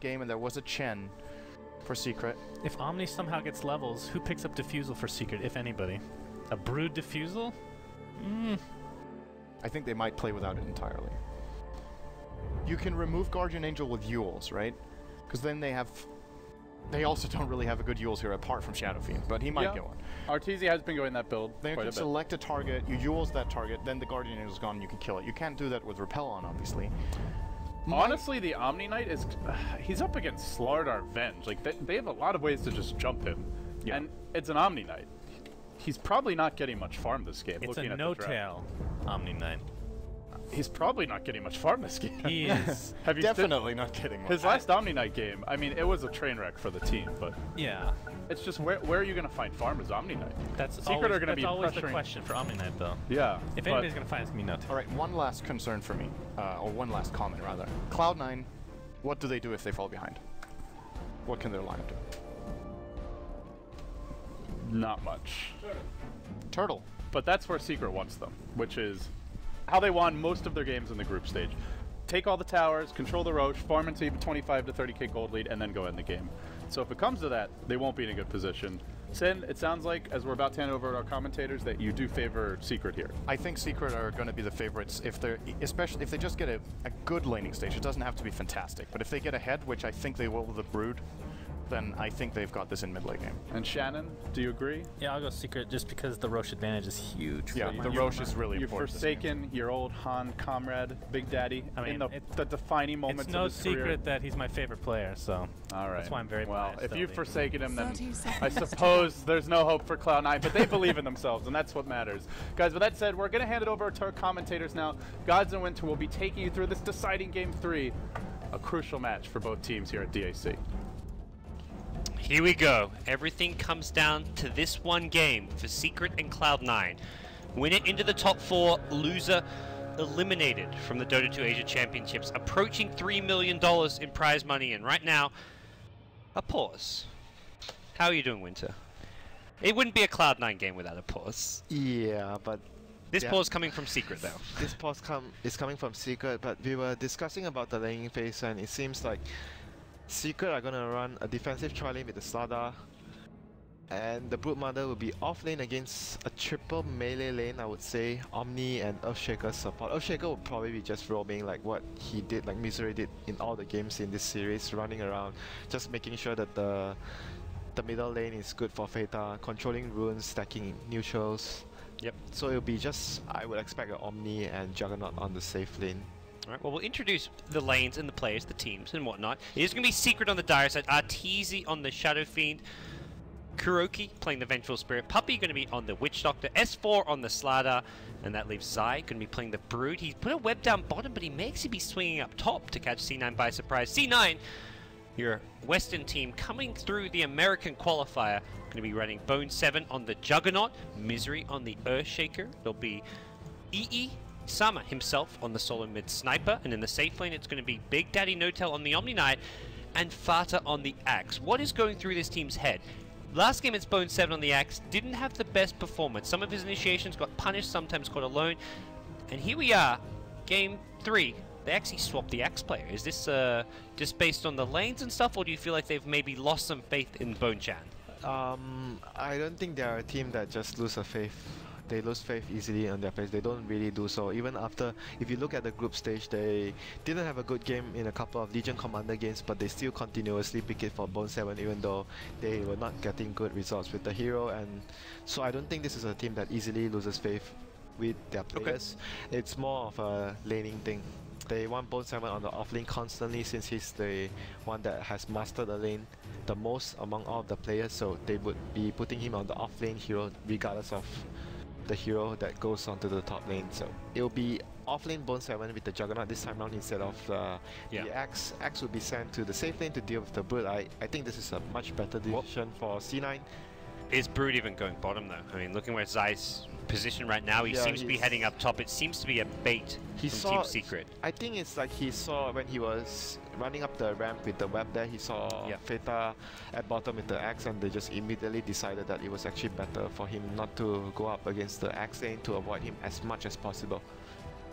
game, and there was a Chen for Secret. If Omni somehow gets levels, who picks up Diffusal for Secret, if anybody? A Brood Diffusal? I think they might play without it entirely. You can remove Guardian Angel with Yules, right? Because then they have... They also don't really have a good Yules here apart from Shadow Fiend, but he might get one. Arteezy has been going that build Then you can select a target, you Yules that target, then the Guardian Angel's gone and you can kill it. You can't do that with Repel on, obviously. Honestly, the Omni Knight is... he's up against Slardar Venge. Like, they have a lot of ways to just jump him. Yeah. And it's an Omni Knight. He's probably not getting much farm this game. It's a no-tail Omni Knight. He's probably not getting much farm this game. He is. Have you definitely not getting much. His last Omni Knight game, I mean, it was a train wreck for the team, but... Yeah. It's just, where are you going to find farm as Omni Knight? That's Secret always, are going to be always pressuring. the question for Omni Knight, though. Yeah. If anybody's going to find it, it's going to be no-tail. Alright, one last concern for me, or one last comment, rather. CLOUD9, what do they do if they fall behind? What can their lineup do? Not much. Turtle. But that's where Secret wants them, which is how they won most of their games in the group stage. Take all the towers, control the Roche, farm into 25 to 30k gold lead, and then go end the game. So if it comes to that, they won't be in a good position. Sin, it sounds like, as we're about to hand over to our commentators, that you do favor Secret here. I think Secret are going to be the favorites if they're, especially if they just get a good laning stage. It doesn't have to be fantastic, but if they get ahead, which I think they will with the Brood, then I think they've got this in mid-late game. And Shannon, do you agree? Yeah, I'll go Secret just because the Roche advantage is huge. Yeah, the Roche is really You've important. You've forsaken your old Han comrade, Big Daddy, I mean, in the defining moments it's no of his secret career. that he's my favorite player, so all right. that's why I'm very biased. If you've forsaken him, then 30 I seconds suppose there's no hope for Cloud9, but they believe in themselves, and that's what matters. Guys, with that said, we're going to hand it over to our commentators now. Gods and Winter will be taking you through this deciding Game 3, a crucial match for both teams here at DAC. Here we go. Everything comes down to this one game for Secret and Cloud9. Winner into the top 4, loser eliminated from the Dota 2 Asia Championships, approaching $3 million in prize money, and right now, a pause. How are you doing, Winter? It wouldn't be a Cloud9 game without a pause. Yeah, but... This pause coming from Secret, though. This pause is coming from Secret, but we were discussing about the laning phase, and it seems like Secret are going to run a defensive tri-lane with the Slardar, and the Broodmother will be off lane against a triple melee lane, I would say. Omni and Earthshaker support. Earthshaker will probably be just roaming like what he did, like Misery did in all the games in this series, running around, just making sure that the middle lane is good for Feta, controlling runes, stacking neutrals. Yep. So it'll be just, I would expect an Omni and Juggernaut on the safe lane. Alright, well, we'll introduce the lanes and the players, the teams and whatnot. It is going to be Secret on the dire side, Arteezy on the Shadow Fiend, Kuroki playing the Vengeful Spirit, Puppy going to be on the Witch Doctor, S4 on the Slardar, and that leaves Zai going to be playing the Brood. He's put a web down bottom, but he may actually be swinging up top to catch C9 by surprise. C9, your Western team coming through the American qualifier, going to be running Bone 7 on the Juggernaut, Misery on the Earthshaker. There'll be EE Sama himself on the solo mid Sniper, and in the safe lane it's going to be Big Daddy No-Tail on the Omni Knight and Fata on the Axe. What is going through this team's head? Last game it's Bone 7 on the Axe, didn't have the best performance. Some of his initiations got punished, sometimes caught alone, and here we are, Game 3. They actually swapped the Axe player. Is this just based on the lanes and stuff, or do you feel like they've maybe lost some faith in Bone Chan? I don't think they are a team that just lose a faith. They lose faith easily on their place. They don't really do so. Even after, if you look at the group stage, they didn't have a good game in a couple of Legion Commander games, but they still continuously pick it for Bone 7 even though they were not getting good results with the hero. And so I don't think this is a team that easily loses faith with their players. Okay. It's more of a laning thing. They want Bone 7 on the offlane constantly since he's the one that has mastered the lane the most among all of the players, so they would be putting him on the offlane hero regardless of the hero that goes onto the top lane. So it will be offlane Bone 7 with the Juggernaut this time round instead of the Axe. Axe would be sent to the safe lane to deal with the Brood. I think this is a much better decision for C9. Is Brood even going bottom though? I mean, looking where Zai's position right now, he seems to be heading up top. It seems to be a bait from Team Secret. I think it's like he saw when he was running up the ramp with the web there, he saw Feta at bottom with the Axe, and they just immediately decided that it was actually better for him not to go up against the Axe lane to avoid him as much as possible.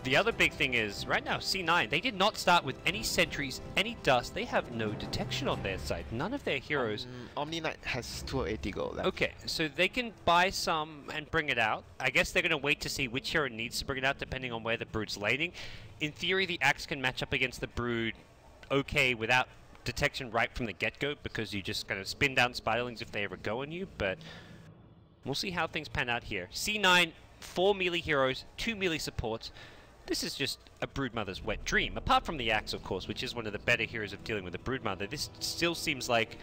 The other big thing is, right now, C9, they did not start with any sentries, any dust. They have no detection on their side. None of their heroes. Omni Knight has 280 gold left. Okay, so they can buy some and bring it out. I guess they're going to wait to see which hero needs to bring it out, depending on where the Brood's laning. In theory, the Axe can match up against the Brood okay without detection right from the get-go, because you just kind of spin down Spiderlings if they ever go on you, but we'll see how things pan out here. C9, 4 melee heroes, 2 melee supports. This is just a Broodmother's wet dream. Apart from the Axe, of course, which is one of the better heroes of dealing with the Broodmother, this still seems like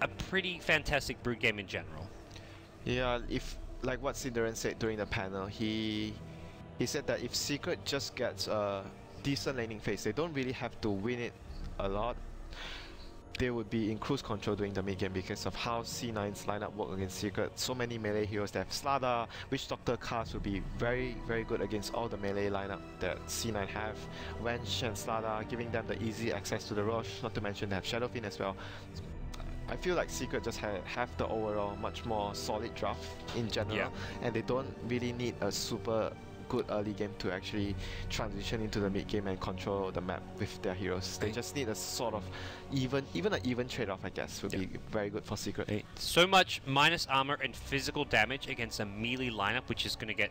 a pretty fantastic Brood game in general. Yeah, if like what Cinderan said during the panel, he said that if Secret just gets a decent laning phase, they don't really have to win it a lot. They would be in cruise control during the mid game because of how C9's lineup work against Secret. So many melee heroes. They have Slada, Witch Doctor cast would be very, very good against all the melee lineup that C9 have. Wench and Slada, giving them the easy access to the Roche, not to mention they have Shadow Fiend as well. I feel like Secret just have the overall much more solid draft in general, and they don't really need a super good early game to actually transition into the mid game and control the map with their heroes. They just need a sort of even an even trade-off, I guess, would be very good for Secret. So much minus armor and physical damage against a melee lineup, which is going to get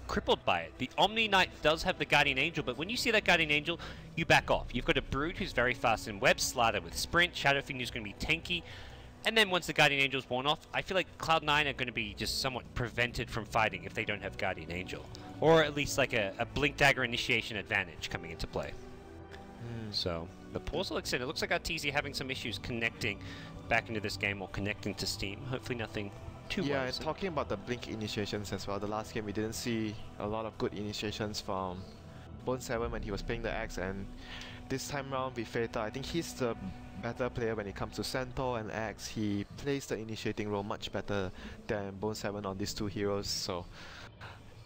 crippled by it. The Omni Knight does have the Guardian Angel, but when you see that Guardian Angel, you back off. You've got a Brood who's very fast in web, Slaughter with Sprint, Shadow Fiend who's going to be tanky, and then once the Guardian Angel's worn off, I feel like Cloud9 are going to be just somewhat prevented from fighting if they don't have Guardian Angel. Or at least like a Blink Dagger initiation advantage coming into play. So, the Pause will extend. It looks like Arteezy having some issues connecting back into this game or connecting to Steam. Hopefully nothing too Yeah, worrisome. talking about the Blink initiations as well, the last game we didn't see a lot of good initiations from Bone7 when he was playing the Axe, and this time round with Feta, I think he's the better player when it comes to Centaur and Axe. He plays the initiating role much better than Bone7 on these two heroes, so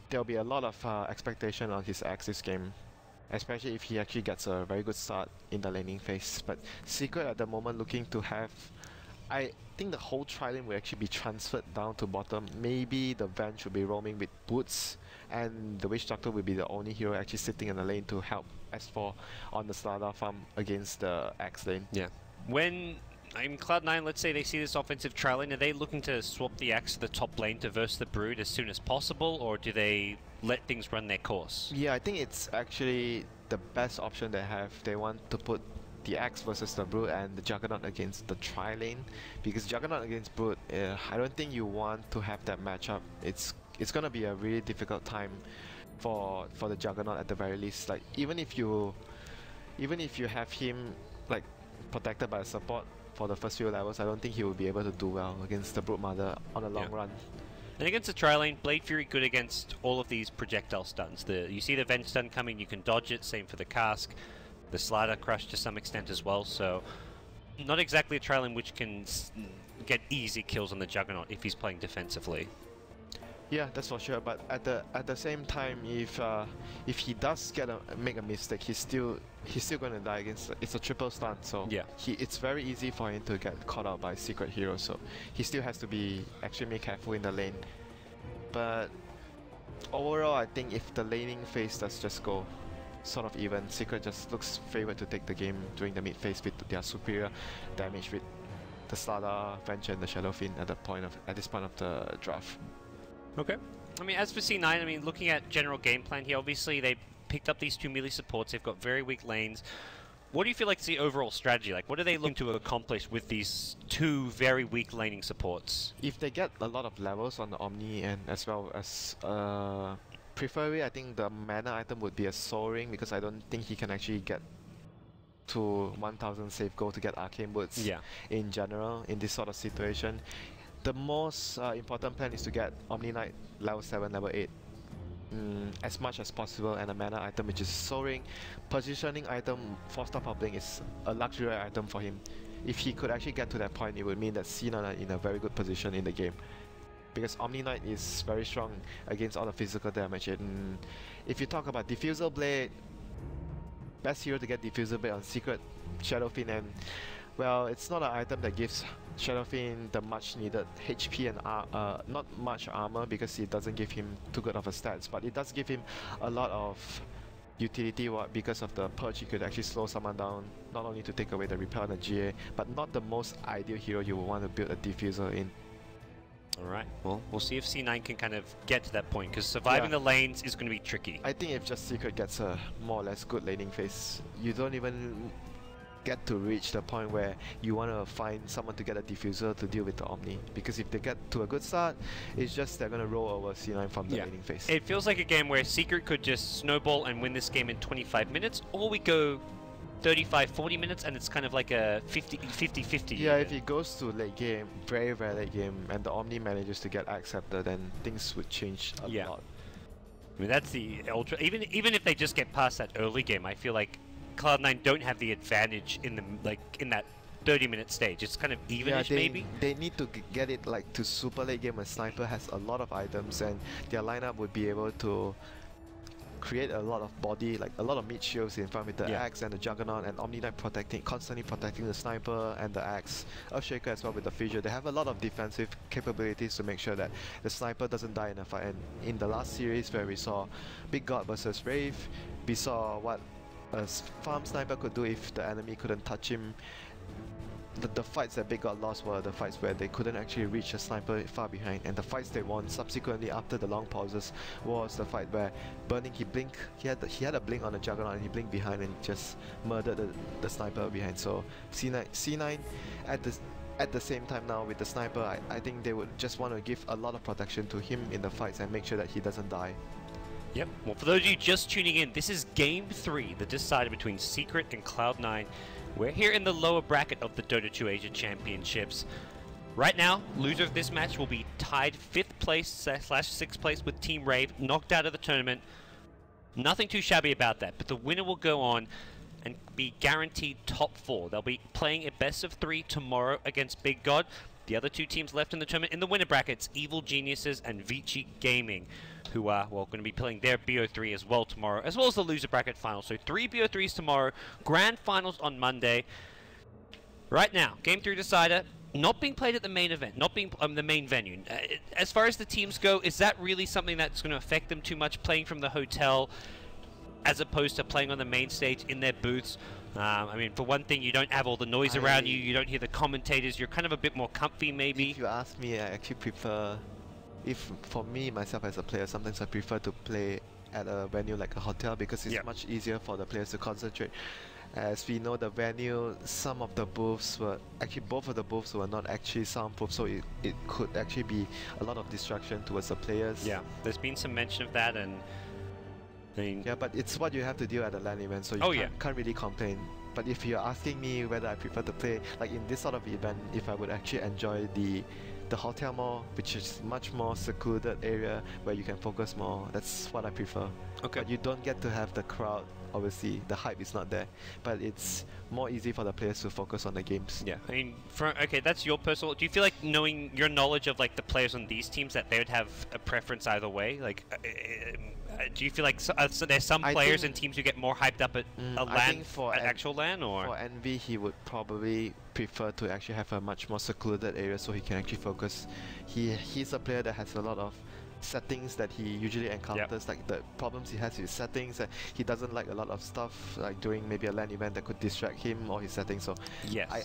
there'll be a lot of expectation on his Axe this game, especially if he actually gets a very good start in the laning phase. But Secret at the moment looking to have, I think the whole tri-lane will actually be transferred down to bottom. Maybe the Venge will be roaming with Boots, and the Witch Doctor will be the only hero actually sitting in the lane to help S4 on the Slada farm against the Axe lane. Yeah. When in Cloud9, let's say they see this offensive tri-lane, are they looking to swap the Axe to the top lane to verse the Brood as soon as possible, or do they let things run their course? Yeah, I think it's actually the best option they have. They want to put the Axe versus the Brood and the Juggernaut against the tri-lane, because Juggernaut against Brood, I don't think you want to have that matchup. It's gonna be a really difficult time for the Juggernaut at the very least. Like even if you have him like protected by a support for the first few levels, I don't think he will be able to do well against the Broodmother on a long run. And against the tri-lane, Blade Fury good against all of these projectile stuns. You see the Venge stun coming, you can dodge it, same for the Cask. The Slider Crush to some extent as well, so not exactly a tri-lane which can get easy kills on the Juggernaut if he's playing defensively. Yeah, that's for sure. But at the same time, if he does make a mistake, he's still going to die against. It's a triple stun, so it's very easy for him to get caught out by Secret Hero. So he still has to be extremely careful in the lane. But overall, I think if the laning phase does just go sort of even, Secret just looks favored to take the game during the mid phase with their superior damage with the Slada, Venge, and the Shadow Fiend at this point of the draft. Okay. I mean, as for C9, I mean, looking at general game plan here, obviously they picked up these two melee supports. They've got very weak lanes. What do you feel like is the overall strategy? Like, what are they looking to accomplish with these two very weak laning supports? If they get a lot of levels on the Omni, and as well as preferably, I think the mana item would be a Soul Ring, because I don't think he can actually get to 1000 save gold to get Arcane Boots in general in this sort of situation. The most important plan is to get Omni Knight level 7, level 8 as much as possible, and a mana item which is Soul Ring. Positioning item, 4-star Publing is a luxury item for him. If he could actually get to that point, it would mean that C9 are in a very good position in the game, because Omni Knight is very strong against all the physical damage. And if you talk about Diffusal Blade, best hero to get Diffusal Blade on Secret, Shadow Fiend, and well, it's not an item that gives Shadow Fiend the much needed HP and not much armor, because it doesn't give him too good of a stats, but it does give him a lot of utility, because of the purge, you could actually slow someone down, not only to take away the repel and the GA, but not the most ideal hero you would want to build a diffuser in. Alright, well, we'll see if C9 can kind of get to that point, because surviving the lanes is going to be tricky. I think if just Secret gets a more or less good laning phase, you don't even get to reach the point where you want to find someone to get a diffuser to deal with the Omni, because if they get to a good start, it's just they're going to roll over C9 from the laning phase. It feels like a game where Secret could just snowball and win this game in 25 minutes, or we go 35-40 minutes and it's kind of like a 50-50. Yeah, if it goes to late game, very late game, and the Omni manages to get accepted, then things would change a lot. I mean, that's the ultra. Even if they just get past that early game, I feel like Cloud9 don't have the advantage in the in that 30-minute stage. It's kind of evenish, maybe. They need to get it like to super late game when Sniper has a lot of items and their lineup would be able to create a lot of body, like a lot of mid shields in front with the Axe and the Juggernaut, and Omni Knight constantly protecting the Sniper and the Axe. Earthshaker as well with the Fissure. They have a lot of defensive capabilities to make sure that the Sniper doesn't die in a fight. And in the last series where we saw Big God versus Wraith, we saw what a farm Sniper could do if the enemy couldn't touch him. The fights that Big God lost were the fights where they couldn't actually reach a Sniper far behind, and the fights they won subsequently after the long pauses was the fight where Burning, he had a blink on the Juggernaut and he blinked behind and just murdered the Sniper behind. So C9 at the same time now with the Sniper, I think they would just want to give a lot of protection to him in the fights and make sure that he doesn't die. Yep. Well, for those of you just tuning in, this is Game 3, the decider between Secret and Cloud9. We're here in the lower bracket of the Dota 2 Asia Championships. Right now, loser of this match will be tied 5th place / 6th place with Team Rave, knocked out of the tournament. Nothing too shabby about that, but the winner will go on and be guaranteed top 4. They'll be playing a best of 3 tomorrow against Big God. The other 2 teams left in the tournament in the winner brackets, Evil Geniuses and Vici Gaming, who are, well, going to be playing their BO3 as well tomorrow, as well as the loser bracket final. So 3 BO3s tomorrow, grand finals on Monday. Right now, Game 3 decider, not being played at the main event, not being the main venue. As far as the teams go, is that really something that's going to affect them too much, playing from the hotel, as opposed to playing on the main stage in their booths? I mean, for one thing, you don't have all the noise around you, you don't hear the commentators, you're kind of a bit more comfy, maybe. If you ask me, I actually prefer, for me, myself as a player, sometimes I prefer to play at a venue like a hotel because it's much easier for the players to concentrate. As we know, the venue, some of the booths were, actually both of the booths were not actually soundproof, so it could actually be a lot of distraction towards the players. Yeah, there's been some mention of that, and yeah, but it's what you have to do at a LAN event, so you can't really complain. But if you're asking me whether I prefer to play, like in this sort of event, if I would actually enjoy the hotel more, which is much more secluded area where you can focus more, that's what I prefer. Okay. But you don't get to have the crowd, obviously, the hype is not there, but it's more easy for the players to focus on the games. Yeah, I mean, okay, that's your personal, do you feel like, knowing your knowledge of like the players on these teams, that they would have a preference either way? Like, do you feel like so there's some players and teams who get more hyped up at a LAN, actual LAN, or? For Envy, he would probably prefer to actually have a much more secluded area so he can actually focus. He's a player that has a lot of settings that he usually encounters, like the problems he has with settings. He doesn't like a lot of stuff like during maybe a LAN event that could distract him or his settings. So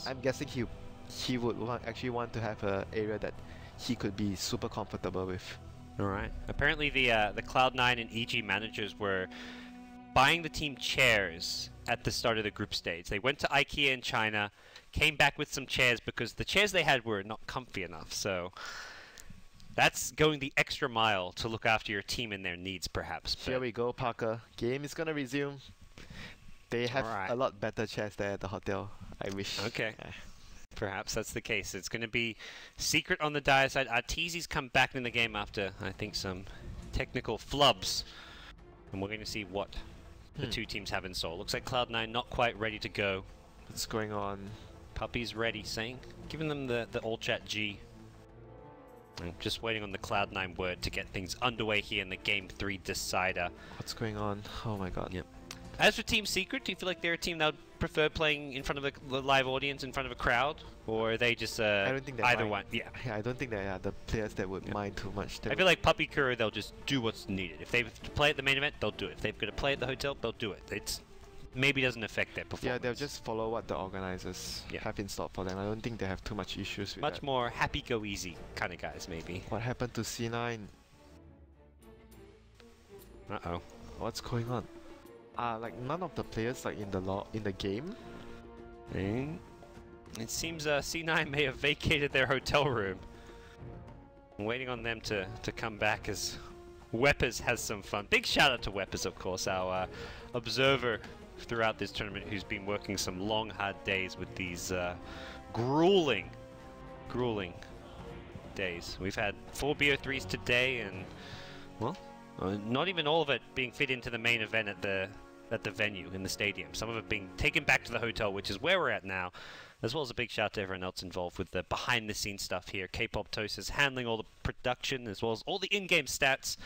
I'm guessing he would actually want to have an area that he could be super comfortable with. Alright. Apparently the Cloud9 and EG managers were buying the team chairs at the start of the group stage. They went to IKEA in China, came back with some chairs because the chairs they had were not comfy enough. So that's going the extra mile to look after your team and their needs, perhaps. Here we go, Parker. Game is gonna resume. They have a lot better chairs there at the hotel, I wish. Okay. Perhaps that's the case. It's going to be Secret on the dire side. Arteezy's come back in the game after, I think, some technical flubs. And we're going to see what the 2 teams have in store. Looks like Cloud9 not quite ready to go. What's going on? Puppy's ready, saying, giving them the all chat G. I'm just waiting on the Cloud9 word to get things underway here in the Game 3 decider. What's going on? Oh my god. Yep. As for Team Secret, do you feel like they're a team that would prefer playing in front of the live audience, in front of a crowd, or are they just I don't think they either mind. one? Yeah. Yeah, I don't think they are the players that would mind too much. I feel like Puppy Kuro, they'll just do what's needed. If they have to play at the main event, they'll do it. If they've got to play at the hotel, they'll do it. It's maybe doesn't affect their performance. Yeah, they'll just follow what the organizers have in store for them. I don't think they have too much issues with much that. more happy-go-easy kind of guys, maybe. What happened to C9? Uh-oh. What's going on? Like none of the players like in the game. And it seems C9 may have vacated their hotel room. I'm waiting on them to come back as Weppers has some fun. Big shout out to Weppers, of course, our observer throughout this tournament, who's been working some long, hard days with these grueling days. We've had 4 BO3s today, and well, not even all of it being fit into the main event at the venue in the stadium. Some of it being taken back to the hotel, which is where we're at now. As well as a big shout out to everyone else involved with the behind-the-scenes stuff here. K-Pop Toast is handling all the production as well as all the in-game stats.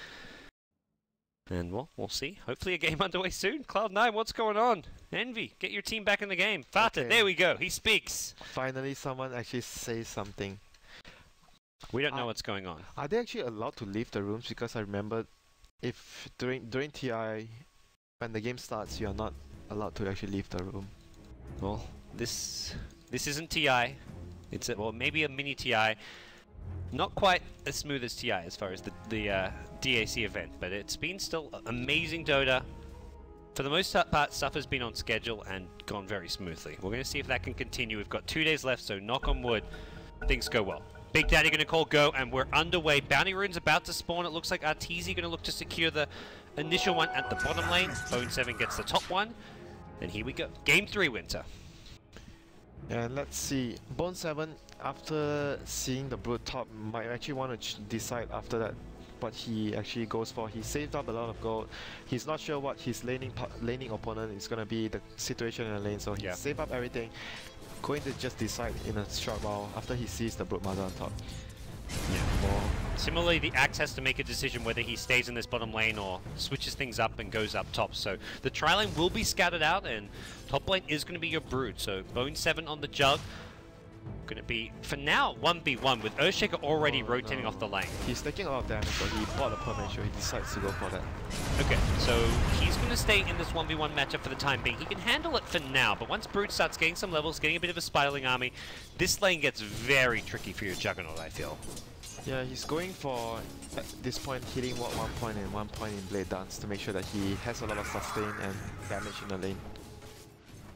And well, we'll see. Hopefully a game underway soon. Cloud9, what's going on? Envy, get your team back in the game. Fata, there we go. He speaks. Finally, someone actually says something. We don't know what's going on. Are they actually allowed to leave the rooms? Because I remember, if during TI, when the game starts, you are not allowed to actually leave the room. Well, this isn't TI. It's well, maybe a mini TI. Not quite as smooth as TI as far as the DAC event, but it's been still amazing Dota. For the most part, stuff has been on schedule and gone very smoothly. We're going to see if that can continue. We've got 2 days left, so knock on wood, things go well. Big Daddy going to call go, and we're underway. Bounty Rune's about to spawn. It looks like Arteezy going to look to secure the initial one at the bottom lane. Bone7 gets the top one. And here we go. Game 3, Winter. And let's see, Bone7, after seeing the Brood top, might actually want to decide after that what he actually goes for. He saved up a lot of gold. He's not sure what his laning opponent is going to be, the situation in the lane, so he saved up everything. Going to just decide in a short while after he sees the Brood Mother on top. Similarly, the Axe has to make a decision whether he stays in this bottom lane or switches things up and goes up top. So the tri lane will be scattered out, and top lane is going to be your Brood. So Bone7 on the Jug. Going to be, for now, 1v1 with Earthshaker already rotating off the lane. He's taking a lot of damage, but he bought a permanent shield. He decides to go for that. Okay, so he's going to stay in this 1v1 matchup for the time being. He can handle it for now, but once Brood starts getting some levels, getting a bit of a spiraling army, this lane gets very tricky for your Juggernaut, I feel. Yeah, he's going for, at this point, hitting one point and 1 point in Blade Dance to make sure that he has a lot of sustain and damage in the lane.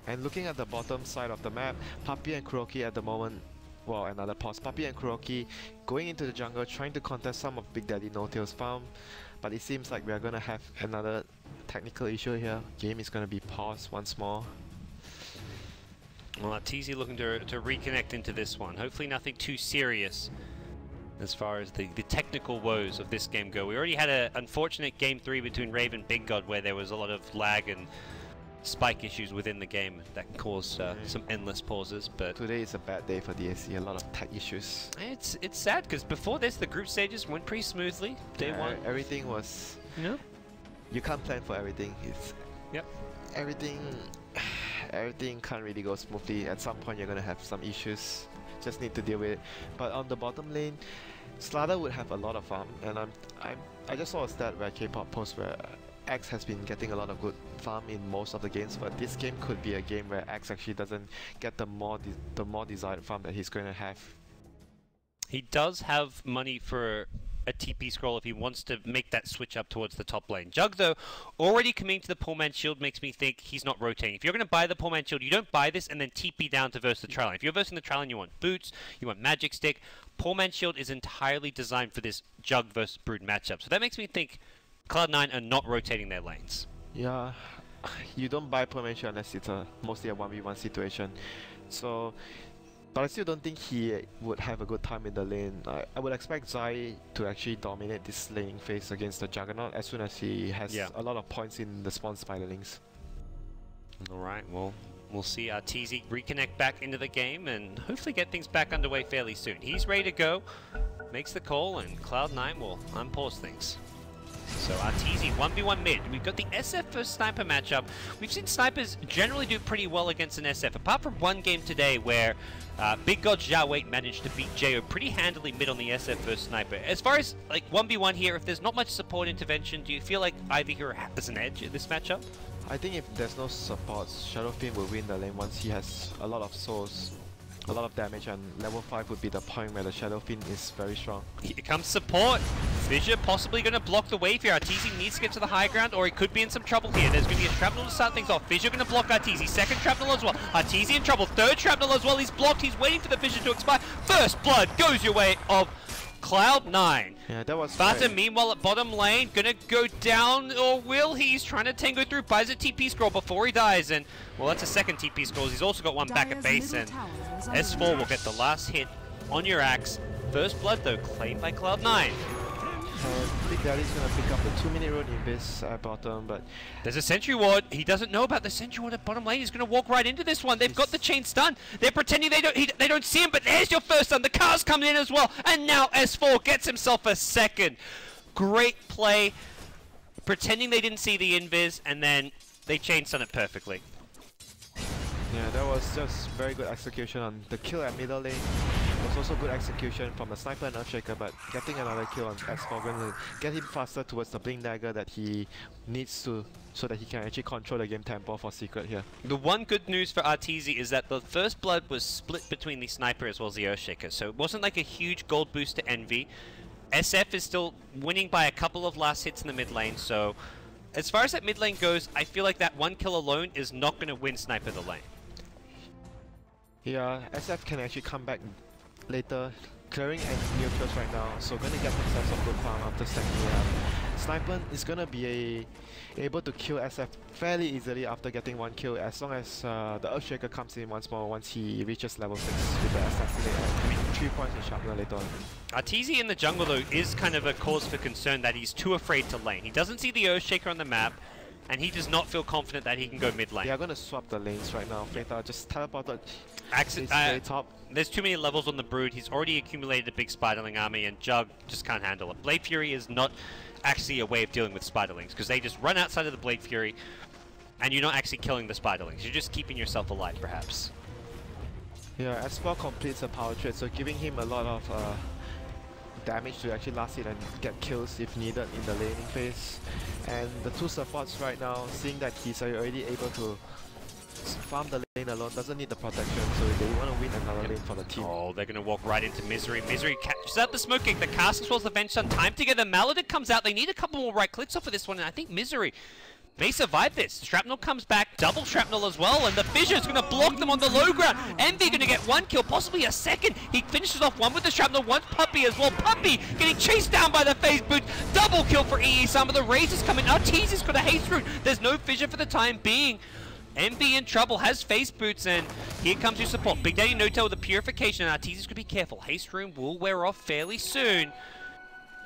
And looking at the bottom side of the map, Puppy and Kuroki at the moment, well, another pause. Puppy and Kuroki going into the jungle, trying to contest some of Big Daddy No-Tail's farm, but it seems like we are going to have another technical issue here. Game is going to be paused once more. Well, Arteezy looking to reconnect into this one. Hopefully nothing too serious as far as the technical woes of this game go. We already had an unfortunate Game 3 between Rave and Big God where there was a lot of lag and spike issues within the game that can cause some endless pauses, but today is a bad day for DAC, a lot of tech issues. It's sad because before this the group stages went pretty smoothly. Day one, everything was, you can't plan for everything. It's everything can't really go smoothly. At some point you're gonna have some issues, just need to deal with it. But on the bottom lane, Slaughter would have a lot of farm, and I just saw a stat where K-Pop post where Axe has been getting a lot of good farm in most of the games, but this game could be a game where Axe actually doesn't get the more desired farm that he's going to have. He does have money for a TP scroll if he wants to make that switch up towards the top lane. Jug, though, already committing to the Poor Man's Shield makes me think he's not rotating. If you're going to buy the Poor Man's Shield, you don't buy this and then TP down to verse the tri lane. If you're versing the tri lane, you want boots, you want Magic Stick. Poor Man's Shield is entirely designed for this Jug versus Brood matchup. So that makes me think Cloud9 are not rotating their lanes. Yeah, you don't buy permanent shield unless it's mostly a 1v1 situation. So, but I still don't think he would have a good time in the lane. I would expect Zai to actually dominate this laning phase against the Juggernaut as soon as he has a lot of points in the spawn spiderlings. Alright, well, we'll see Arteezy reconnect back into the game and hopefully get things back underway fairly soon. He's ready to go, makes the call, and Cloud9 will unpause things. So Arteezy 1v1 mid. We've got the SF versus Sniper matchup. We've seen Snipers generally do pretty well against an SF, apart from one game today where Big God Zhao Wei managed to beat Jo pretty handily mid on the SF versus Sniper. As far as like 1v1 here, if there's not much support intervention, do you feel like either hero has an edge in this matchup? I think if there's no support, Shadow Fiend will win the lane once he has a lot of souls, a lot of damage, and level 5 would be the point where the Shadow Fiend is very strong. Here comes support. Fissure possibly going to block the wave here. Arteezy needs to get to the high ground or he could be in some trouble here. There's going to be a shrapnel to start things off. Fissure going to block Arteezy. Second shrapnel as well. Arteezy in trouble. Third shrapnel as well. He's blocked. He's waiting for the Fissure to expire. First blood goes your way of CLOUD9. Yeah, that was Vata, meanwhile, at bottom lane, gonna go down, or will he? He's trying to tango through, buys a TP scroll before he dies, and, well, that's a second TP scroll. He's also got one back at base, and S4 will get the last hit on your axe. First blood, though, claimed by CLOUD9. Big Daddy's gonna pick up the 2-minute road invis at bottom, but there's a sentry ward. He doesn't know about the sentry ward at bottom lane. He's gonna walk right into this one. They've got the chain stun. They're pretending they don't see him, but there's your first stun. The car's coming in as well, and now S4 gets himself a second. Great play, pretending they didn't see the invis, and then they chain stun it perfectly. yeah, that was just very good execution on the kill at middle lane. It was also good execution from the Sniper and Earthshaker, but getting another kill on S4 going to get him faster towards the Blink Dagger that he needs to, so that he can actually control the game tempo for Secret here. The one good news for Arteezy is that the first blood was split between the Sniper as well as the Earthshaker, so it wasn't like a huge gold boost to Envy. SF is still winning by a couple of last hits in the mid lane, so as far as that mid lane goes, I feel like that one kill alone is not going to win Sniper the lane. Yeah, SF can actually come back later, clearing any neutrals right now, so gonna get themselves a good farm after stacking it up. Sniper is gonna be able to kill SF fairly easily after getting one kill, as long as the Earthshaker comes in once more once he reaches level 6 with the assassinate. I mean, 3 points in sharpener later on. Arteezy in the jungle though is kind of a cause for concern that he's too afraid to lane. He doesn't see the Earthshaker on the map, and he does not feel confident that he can go mid lane. They are gonna swap the lanes right now. Feta just teleported. Top. There's too many levels on the Brood. He's already accumulated a big Spiderling army, and Jug just can't handle it. Blade Fury is not actually a way of dealing with Spiderlings, because they just run outside of the Blade Fury, and you're not actually killing the Spiderlings. You're just keeping yourself alive, perhaps. Yeah, S4 completes a power trade, so giving him a lot of damage to actually last hit and get kills if needed in the laning phase. And the two supports right now, seeing that he's already able to farm the lane alone, doesn't need the protection, so they want to win another lane for the team. Oh, they're going to walk right into Misery. Misery catches out the smoke kick. The cast as well as the Venge Stun time together. Maladin comes out. They need a couple more right clicks off of this one, and I think Misery may survive this. Shrapnel comes back, double Shrapnel as well, and the Fissure is going to block them on the low ground. Envy going to get one kill, possibly a second. He finishes off one with the Shrapnel, one Puppey as well. Puppey getting chased down by the phase boot. Double kill for EE. Some of the Razors coming. Arteezy's got a haste route. There's no Fissure for the time being. Envy in trouble, has face boots, and here comes your support. Big Daddy No-Tail with the purification, and Arteezy's gonna be careful. Haste Room will wear off fairly soon.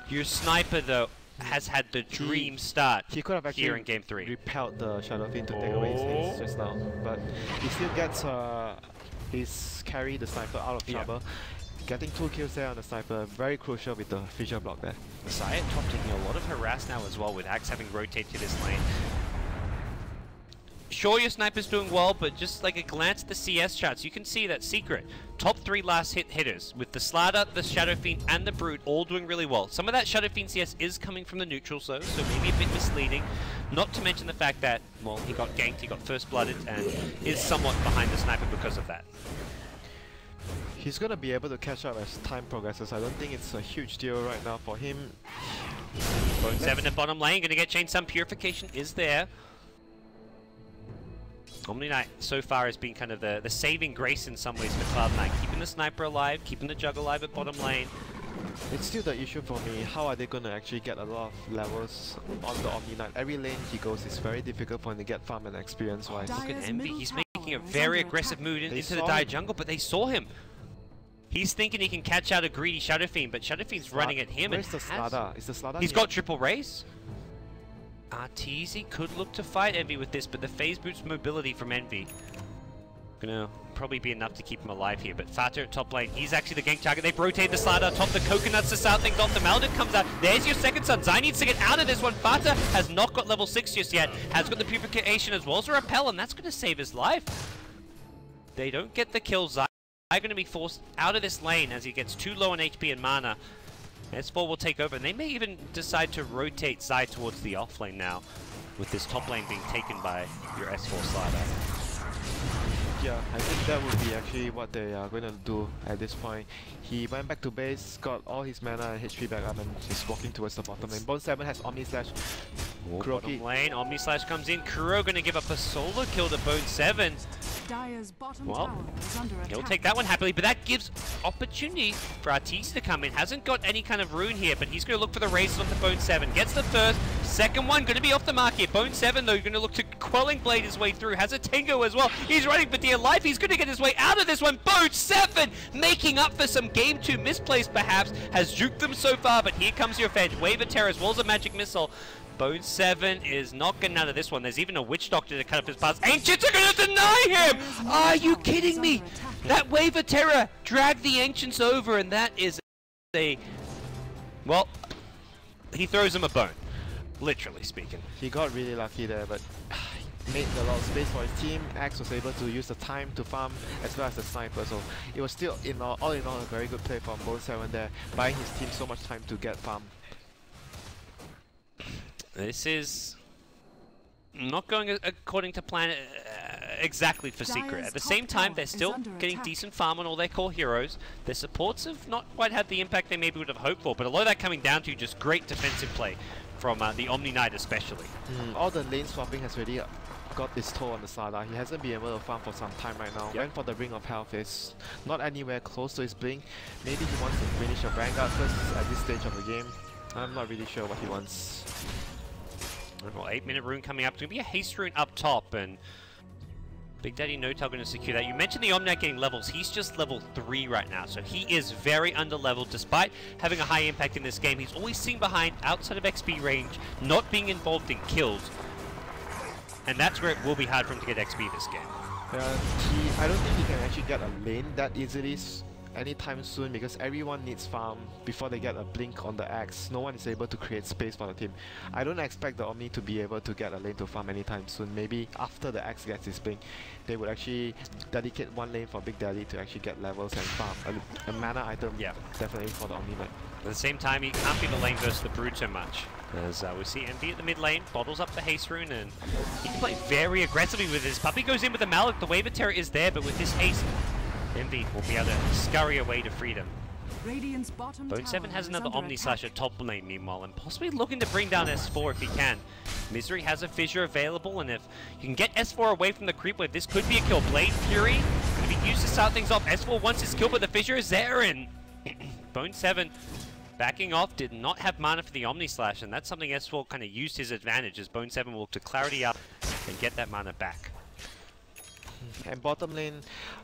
Your Sniper, though, has had the dream start he could have actually here in Game 3. repelled the Shadow Fiend to take away his haste just now, but he still gets his carry, the Sniper, out of trouble. Getting 2 kills there on the Sniper, very crucial with the Fissure block there. Messiah top taking a lot of harass now as well, with Axe having rotated to this lane. Sure, your Sniper's doing well, but just like a glance at the CS charts, you can see that Secret, top 3 last hitters, with the Slardar, the Shadow Fiend, and the Brood all doing really well. Some of that Shadow Fiend CS is coming from the neutrals though, so maybe a bit misleading. Not to mention the fact that, well, he got ganked, he got first blooded, and is somewhat behind the Sniper because of that. He's gonna be able to catch up as time progresses. I don't think it's a huge deal right now for him. Bone 7 at bottom lane, gonna get chain. Some purification is there. Omni Knight so far has been kind of the saving grace in some ways for CLOUD9, keeping the Sniper alive, keeping the Jug alive at bottom lane. It's still the issue for me, how are they going to actually get a lot of levels on the Omni Knight? Every lane he goes is very difficult for him to get farm and experience-wise. Look at Envy, he's making a very aggressive move into the Dire jungle, but they saw him. He's thinking he can catch out a greedy Shadow Fiend, but Shadow Fiend's running at him. Where's the Slardar? Is the Slardar? He's got triple raise. Arteezy could look to fight Envy with this, but the phase boots mobility from Envy gonna probably be enough to keep him alive here. But Fata at top lane, he's actually the gank target. They've rotated the slider on top, the coconuts to start things off. The Maldic comes out. There's your second son. Zai needs to get out of this one. Fata has not got level 6 just yet. Has got the purification as well as a repel, and that's going to save his life. They don't get the kill. Zai going to be forced out of this lane as he gets too low on HP and mana. S4 will take over, and they may even decide to rotate Zai towards the off lane now, with this top lane being taken by your S4 slider. Yeah, I think that would be actually what they are going to do at this point. He went back to base, got all his mana and HP back up, and he's walking towards the bottom lane. Bone 7 has Omni Slash. Bottom lane, Omni Slash comes in. Kuro going to give up a solo kill to Bone 7. Well, he'll take that one happily, but that gives opportunity for Arteezy to come in. Hasn't got any kind of rune here, but he's going to look for the raises onto Bone 7. Gets the first, second one going to be off the mark here. Bone 7, though, going to look to Quelling Blade his way through. Has a Tango as well. He's running for dear life. He's going to get his way out of this one. Bone 7 making up for some Game 2 misplays, perhaps. Has juked them so far, but here comes your Fedge. Wave of Terror as well as a Magic Missile. Bone 7 is not getting out of this one. There's even a Witch Doctor to cut up his paths. Ancients are going to deny him! Are you kidding me? That Wave of Terror dragged the Ancients over, and that is a... Well, he throws him a bone, literally speaking. He got really lucky there, but made a lot of space for his team. Axe was able to use the time to farm as well as the sniper, so it was still all in all a very good play from Bone 7 there, buying his team so much time to get farm. This is not going according to plan exactly for Secret. At the same time, they're still getting decent farm on all their core heroes. Their supports have not quite had the impact they maybe would have hoped for, but a lot of that coming down to just great defensive play from the Omni Knight especially. All the lane swapping has really got its toll on the Sada. He hasn't been able to farm for some time right now. Yep. Went for the Ring of Health, is not anywhere close to his blink. Maybe he wants to finish a Vanguard first at this stage of the game. I'm not really sure what he wants. Well, 8-minute rune coming up. It's going to be a haste rune up top, and Big Daddy No-Tail going to secure that. You mentioned the Omniac getting levels. He's just level 3 right now, so he is very under-leveled. Despite having a high impact in this game, he's always seen behind, outside of XP range, not being involved in kills. And that's where it will be hard for him to get XP this game. I don't think he can actually get a lane that easily anytime soon, because everyone needs farm before they get a blink on the axe. No one is able to create space for the team. I don't expect the Omni to be able to get a lane to farm anytime soon. Maybe after the axe gets his blink, they would actually dedicate one lane for Big Daddy to actually get levels and farm. A mana item, yeah, definitely for the Omni Knight. At the same time, he can't be the lane versus the Brood so much. As we see Envy at the mid lane, bottles up the haste rune, and he can play very aggressively with his puppy. Goes in with the Malik. The Wave of Terror is there, but with this haste, Envy will be able to scurry away to freedom. Bone 7 has another Omni Slash at top lane meanwhile, and possibly looking to bring down S4 if he can. Misery has a fissure available, and if you can get S4 away from the creep wave, this could be a kill. Blade Fury going to be used to start things off. S4 wants his kill, but the fissure is there, and Bone 7 backing off, did not have mana for the Omni Slash, and that's something S4 kind of used his advantage, as Bone 7 will look to clarity up and get that mana back. And bottom lane,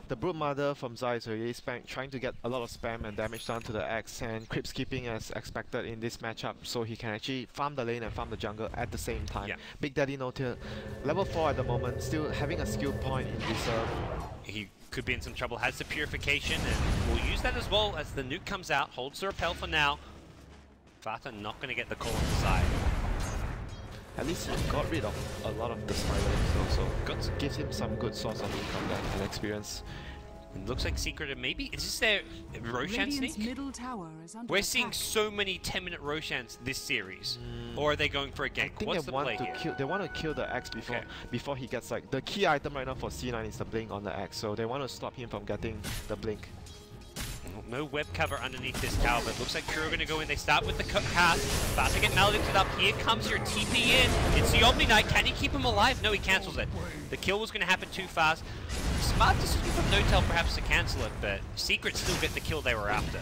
the Broodmother from Zai is already trying to get a lot of spam and damage done to the axe, and creep skipping as expected in this matchup, so he can actually farm the lane and farm the jungle at the same time. Yeah. Big Daddy No-Tail, level 4 at the moment, still having a skill point in reserve. He could be in some trouble, has the purification, and will use that as well as the nuke comes out, holds the repel for now. Fata not going to get the call on the side. At least he got rid of a lot of the spider, so gives him some good source of income and experience. It looks like Secret, and maybe is this their Roshan sneak? We're seeing so many 10-minute Roshans this series, or are they going for a gank? I think What's the play here? They want to kill the axe before he gets, like, the key item right now for C9 is the blink on the axe, so they want to stop him from getting the blink. No web cover underneath this tower, but it looks like Kuro going to go in. They start with the cast, about to get maledicted up. Here comes your TP in. It's the Omni Knight. Can he keep him alive? No, he cancels it. The kill was going to happen too fast. Smart decision from No-Tail perhaps to cancel it, but Secret still get the kill they were after.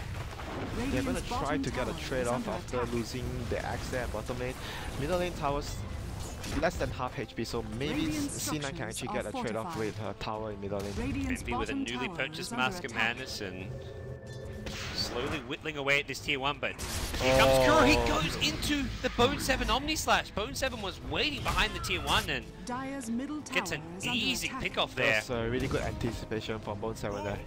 They're going to try to get a trade-off after losing the axe there at bottom lane. Middle lane towers less than half HP, so maybe C9 can actually get a trade-off with her tower in middle lane. Envy with a newly purchased Mask of Madness, and slowly whittling away at this tier 1, but here comes Kuro. He goes into the Bone 7 Omni Slash. Bone 7 was waiting behind the tier 1 and gets an easy pick off there. That's a really good anticipation from Bone 7 there.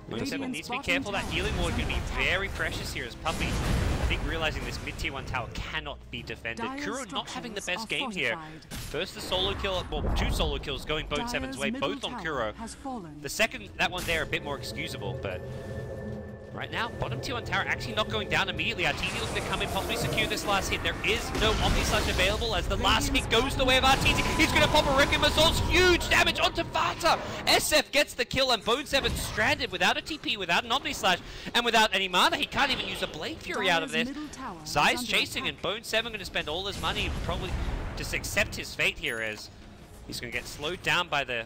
Bone 7 needs to be careful. That healing ward is going to be very precious here as Puppey, I think, realizing this mid-tier 1 tower cannot be defended. Kuro not having the best game here. First the solo kill, well, 2 solo kills going Bone 7's way, both on Kuro. The second, that one there, a bit more excusable, but right now, bottom tier 1 tower actually not going down immediately. Arteezy looking to come in, possibly secure this last hit. There is no Omni Slash available as the last hit goes the way of Arteezy. He's going to pop a Requiem Assault's huge damage onto Vata. SF gets the kill and Bone 7 stranded without a TP, without an Omni Slash, and without any mana. He can't even use a Blade Fury out of this. Zai's chasing and Bone 7 going to spend all his money, probably just accept his fate here as he's going to get slowed down by the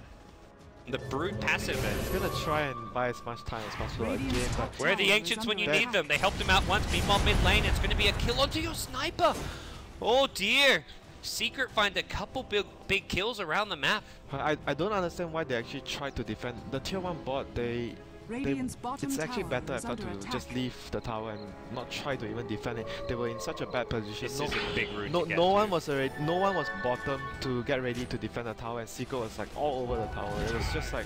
Brood passive. He's gonna try and buy as much time as possible again, but where are the Ancients when you need them? They helped him out once. Meanwhile, mid lane, it's going to be a kill onto your sniper. Oh dear. Secret find a couple big kills around the map. I don't understand why they actually tried to defend the tier 1 bot. It's actually better I thought to just leave the tower and not try to even defend it. They were in such a bad position. This is a big route. No one was bottom to get ready to defend the tower, and Secret was like all over the tower. It was just like,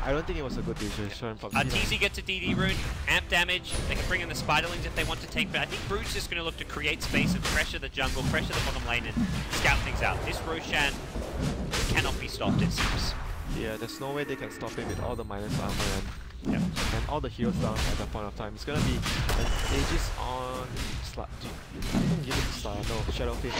I don't think it was a good decision from Arteezy gets a DD rune, amp damage. They can bring in the Spiderlings if they want to take, but I think Brood's just going to look to create space and pressure the jungle, pressure the bottom lane, and scout things out. This Roshan cannot be stopped, it seems. Yeah, there's no way they can stop it with all the minus armor and all the heals down at that point of time. It's gonna be an Aegis on slot. I didn't give it to Sala, no, Shadow Fiend.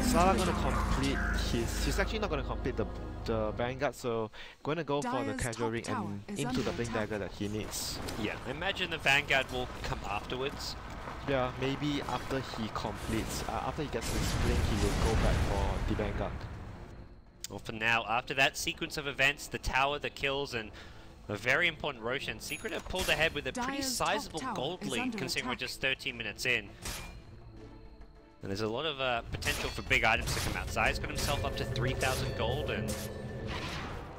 Sala gonna complete he's actually not gonna complete the Vanguard, so gonna go for the casual ring and into the Blink Dagger that he needs. Yeah, I imagine the Vanguard will come afterwards. Yeah, maybe after he completes, after he gets his Blink, he will go back for the Vanguard. Well, for now, after that sequence of events, the tower, the kills, and a very important Roshan, Secret have pulled ahead with a pretty sizable gold lead, considering we're just 13 minutes in. And there's a lot of potential for big items to come out. Zai's got himself up to 3,000 gold, and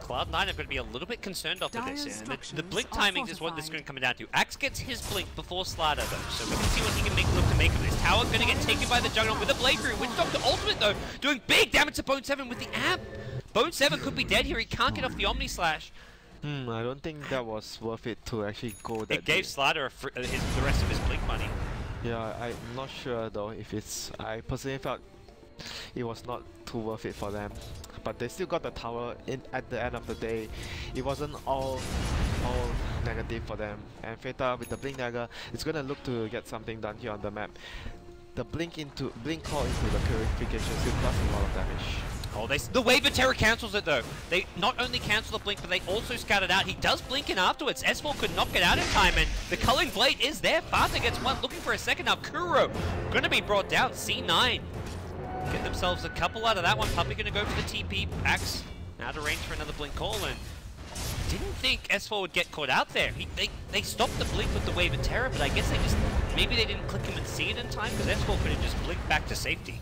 CLOUD9 are going to be a little bit concerned off of this. And the blink timing is what this is going to come down to. Axe gets his blink before Slider, though, so we can see what he can look to make of this. Tower going to get taken by the Juggernaut with a Blade Fury. Witch Doctor ultimate, though, doing big damage to Bone 7 with the amp. Bone 7 could be dead here. He can't get off the Omni Slash. I don't think that was worth it to actually go that It gave Slider the rest of his blink money. Yeah, I'm not sure though if it's... I personally felt it was not too worth it for them. But they still got the tower at the end of the day. It wasn't all negative for them. And Feta with the Blink Dagger, it's gonna look to get something done here on the map. The blink call into the purification still does a lot of damage. Oh, the Wave of Terror cancels it though. They not only cancel the blink, but they also scout it out. He does blink in afterwards. S4 could not get out in time, and the Culling Blade is there. Vata gets one, looking for a second now. Kuro gonna be brought down. C9 get themselves a couple out of that one. Puppey gonna go for the TP. Axe out of range for another blink call, and didn't think S4 would get caught out there. They stopped the blink with the Wave of Terror, but I guess maybe they didn't click him and see it in time, because S4 could have just blinked back to safety.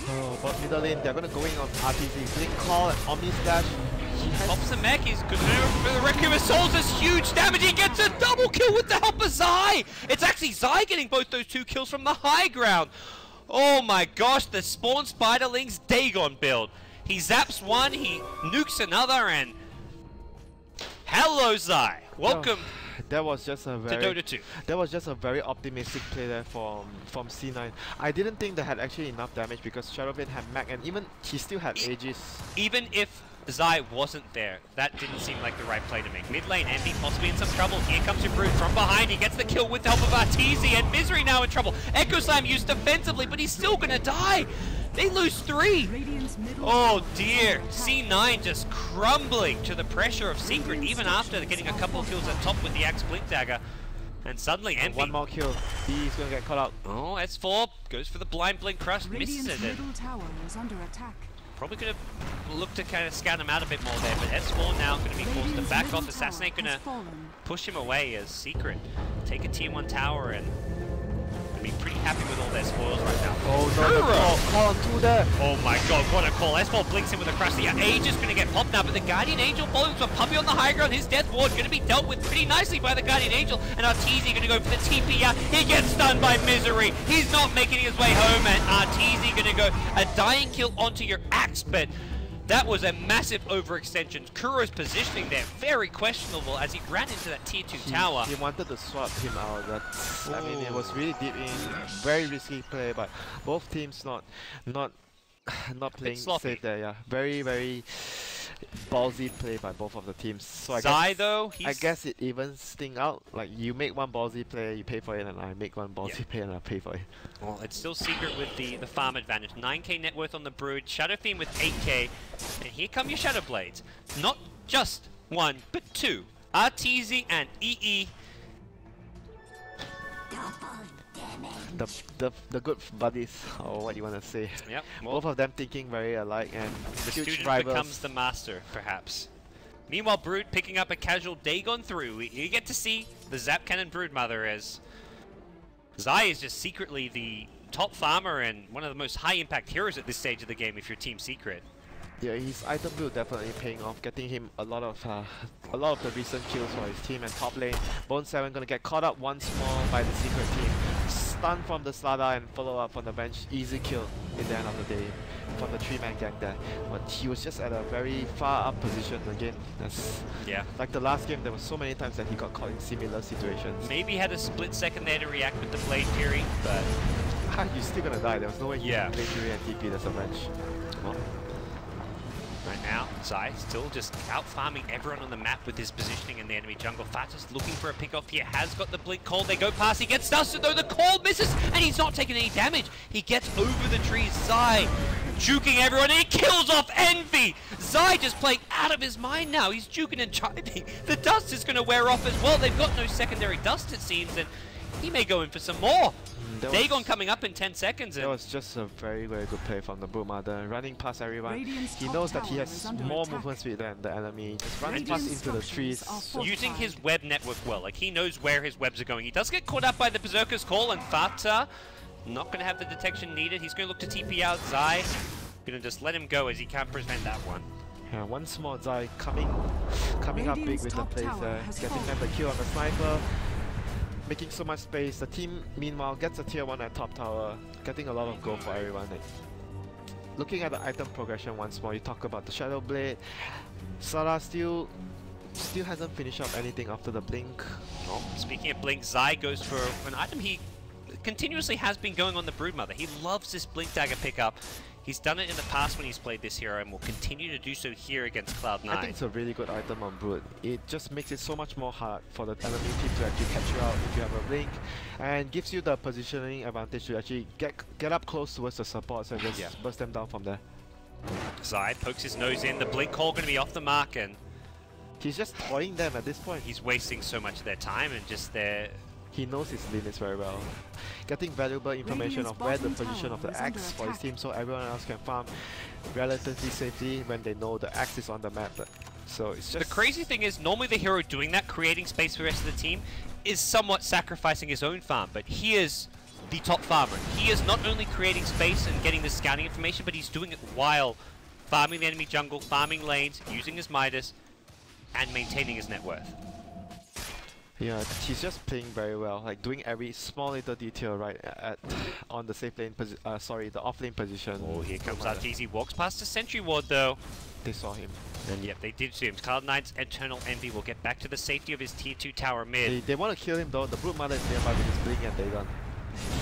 Oh, but middle lane, they're gonna go in on Arteezy. Blink call and Omni Slash. Pops the mech, he's good for the Requiem of Souls, does huge damage. He gets a double kill with the help of Zai. It's actually Zai getting both those 2 kills from the high ground. Oh my gosh, the Spawn Spiderlings Dagon build. He zaps one, he nukes another, and hello Zai. Welcome. That was just a very to Dota 2. That was just a very optimistic play there from C9. I didn't think they had actually enough damage because Shadowbane had Mac, and even he still had Aegis. Even if Zai wasn't there, that didn't seem like the right play to make. Mid lane, Envy possibly in some trouble. Here comes your Brood from behind. He gets the kill with the help of Arteezy, and Misery now in trouble. Echo Slam used defensively, but he's still gonna die. They lose 3. Oh dear. C9 just crumbling to the pressure of Secret, even after getting a couple of kills at top with the Axe Blink Dagger. And suddenly Envy. One more kill. He's gonna get caught out. Oh, S4 goes for the Blind Blink Crush, misses it. Middle tower is under attack. Probably could have looked to kind of scout him out a bit more there, but S4 now going to be forced to back off. Assassinate going to push him away as Secret take a tier 1 tower, and Gonna be pretty happy with all their spoils right now. Oh no, the call on 2 there. Oh my god, what a call. S4 blinks in with a crash. The Age is going to get popped now, but the Guardian Angel follows with Puppy on the high ground. His death ward going to be dealt with pretty nicely by the Guardian Angel. And Arteezy going to go for the TP out. He gets stunned by Misery. He's not making his way home, and Arteezy going to go a dying kill onto your Axe, but that was a massive overextension. Kuro's positioning there, very questionable as he ran into that tier 2 tower. He wanted to swap him out. I mean, it was really deep in, very risky play, but both teams not playing safe there. Yeah, very ballsy play by both of the teams. So I guess it evens thing out. Like you make one ballsy play, you pay for it, and I make one ballsy play and I pay for it. Well, it's still Secret with the farm advantage. 9k net worth on the Brood, Shadow Fiend with 8k, and here come your Shadow Blades. Not just one, but two. Arteezy and EE. The good buddies, or what you want to say. Yep. Well, both of them thinking very alike, and the huge student rivals. becomes the master, perhaps. Meanwhile, Brood picking up a casual Dagon through. You get to see the Zap Cannon Brood Mother as Zai is just secretly the top farmer and one of the most high impact heroes at this stage of the game if you're Team Secret. Yeah, his item build definitely paying off, getting him a lot of the recent kills for his team. And top lane, Bone 7 gonna get caught up once more by the Secret team. Stun from the Slada and follow up on the bench, easy kill in the end of the day from the 3-man gang there. But he was just at a very far up position again. That's like the last game, there were so many times that he got caught in similar situations. Maybe had a split second there to react with the Blade Fury, but you're still gonna die. There was no way you can Blade Fury and TP. There's a bench. Oh. Right now, Zai still just out-farming everyone on the map with his positioning in the enemy jungle. Fatus looking for a pick-off here, has got the blink call. They go past, he gets dusted though, the call misses, and he's not taking any damage. He gets over the trees, Zai juking everyone, and he kills off Envy! Zai just playing out of his mind now. He's juking and chiming. The dust is going to wear off as well. They've got no secondary dust, it seems, and he may go in for some more. Dagon coming up in 10 seconds. That was just a very good play from the Broodmother, running past everyone. He knows that he has more movement speed than the enemy. Just running past into the trees. Using his web network well, like he knows where his webs are going. He does get caught up by the Berserker's call, and Fata not going to have the detection needed. He's going to look to TP out Zai. Going to just let him go as he can't prevent that one. Yeah, once more Zai coming up big with the plays there, getting them the kill on the sniper. Making so much space. The team, meanwhile, gets a tier 1 at top tower, getting a lot of gold for everyone. Looking at the item progression once more, you talk about the Shadow Blade. Sara still hasn't finished up anything after the blink. Oh, speaking of blink, Zai goes for an item he continuously has been going on the Broodmother. He loves this blink dagger pickup. He's done it in the past when he's played this hero and will continue to do so here against CLOUD9. I think it's a really good item on Brood. It just makes it so much more hard for the enemy team to actually catch you out if you have a blink, and gives you the positioning advantage to actually get up close towards the supports and just burst them down from there. Zai pokes his nose in, the blink call going to be off the mark, and he's just toying them at this point. He's wasting so much of their time and just their... He knows his limits very well. Getting valuable information of where the position of the axe for his team so everyone else can farm relatively safely when they know the axe is on the map. So it's just... The crazy thing is, normally the hero doing that, creating space for the rest of the team, is somewhat sacrificing his own farm, but he is the top farmer. He is not only creating space and getting the scouting information, but he's doing it while farming the enemy jungle, farming lanes, using his Midas, and maintaining his net worth. Yeah, he's just playing very well, like doing every small little detail right on the safe lane, the off lane position. Oh, here comes Arteezy, walks past the sentry ward though. They saw him. And yep, they did see him. CLOUD9's Eternal Envy will get back to the safety of his tier 2 tower mid. They want to kill him though, the Broodmother is nearby with his blink and Dagon.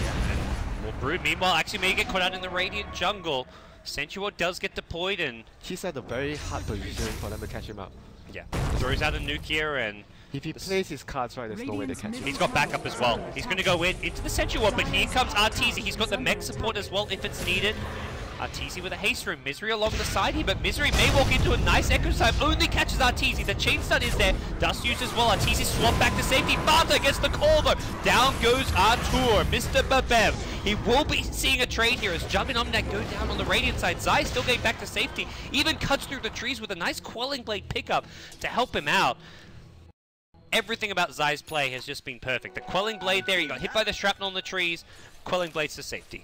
Yeah, and well, Brood meanwhile actually may get caught out in the Radiant jungle. Sentry ward does get deployed and... He's at a very hard position for them to catch him up. Yeah, throws out a nuke here and... If he plays his cards right, there's no way to catch him. He's got backup as well. He's going to go into the Sentry Ward, but here comes Arteezy. He's got the mech support as well if it's needed. Arteezy with a haste room. Misery along the side here, but Misery may walk into a nice Echo Time. Only catches Arteezy. The chain stun is there. Dust used as well. Arteezy swapped back to safety. Fata gets the call though. Down goes Artour. Mr. Babaev. He will be seeing a trade here as Juggernaut and Omnac go down on the Radiant side. Zai still getting back to safety. Even cuts through the trees with a nice Quelling Blade pickup to help him out. Everything about Zai's play has just been perfect. The Quelling Blade there, he got hit by the shrapnel on the trees, quelling blades to safety.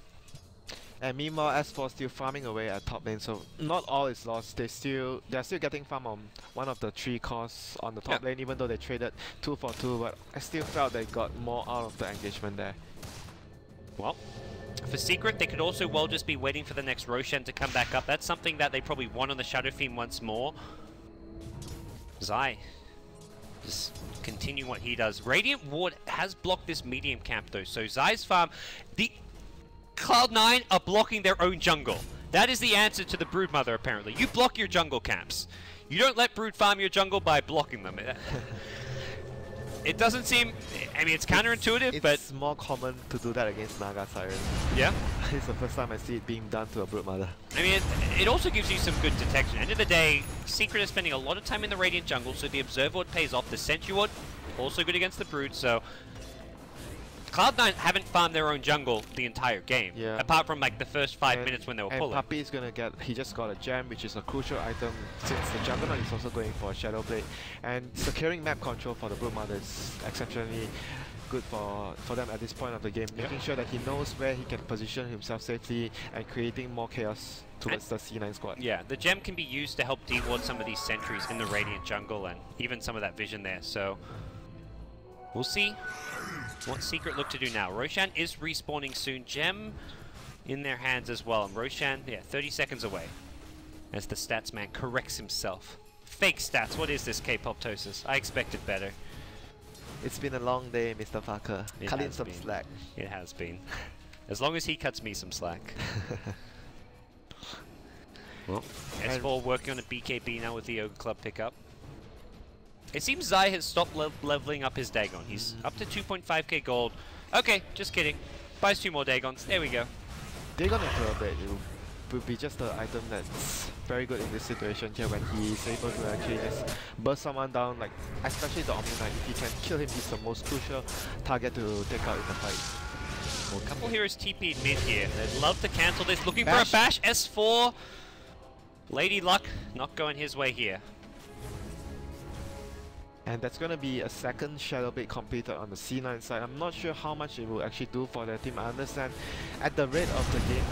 And meanwhile, S4 still farming away at top lane, so not all is lost. They're still getting farm on one of the 3 cores on the top lane, even though they traded 2 for 2. But I still felt they got more out of the engagement there. Well, for Secret, they could also well just be waiting for the next Roshan to come back up. That's something that they probably want on the Shadow Fiend once more. Zai just continue what he does. Radiant Ward has blocked this medium camp though, so Zai's farm, the CLOUD9 are blocking their own jungle. That is the answer to the Broodmother, apparently. You block your jungle camps. You don't let Brood farm your jungle by blocking them. It doesn't seem... I mean, it's counterintuitive, but... It's more common to do that against Naga Siren. Yeah? It's the first time I see it being done to a Broodmother. I mean, it also gives you some good detection. End of the day, Secret is spending a lot of time in the Radiant jungle, so the Observer Ward pays off. The Sentry Ward, also good against the Brood, so... CLOUD9 haven't farmed their own jungle the entire game, apart from like the first 5 minutes when they were pulling. Puppy is gonna get, he just got a gem, which is a crucial item since the Juggernaut is also going for a Shadow Blade. And securing map control for the Broodmother is exceptionally good for them at this point of the game, making sure that he knows where he can position himself safely and creating more chaos towards the C9 squad. Yeah, the gem can be used to help de-ward some of these sentries in the Radiant jungle and even some of that vision there, so... We'll see what Secret look to do now. Roshan is respawning soon. Gem in their hands as well. And Roshan, 30 seconds away. As the stats man corrects himself. Fake stats. What is this, K-Poptosis? I expected better. It's been a long day, Mr. Parker. Cut in some slack. It has been. As long as he cuts me some slack. Well, S4 working on a BKB now with the Ogre Club pickup. It seems Zai has stopped leveling up his Dagon. He's up to 2.5k gold. Okay, just kidding. Buys 2 more Dagons. There we go. Dagon and Turret would be just an item that's very good in this situation here when he's able to actually just burst someone down, like especially the Omni Knight. If he can kill him, he's the most crucial target to take out in the fight. Well, a couple heroes TP'd mid here. They'd love to cancel this. Looking for a bash. S4. Lady Luck not going his way here. And that's going to be a second Shadow Blade completed on the C9 side. I'm not sure how much it will actually do for their team. I understand at the rate of the game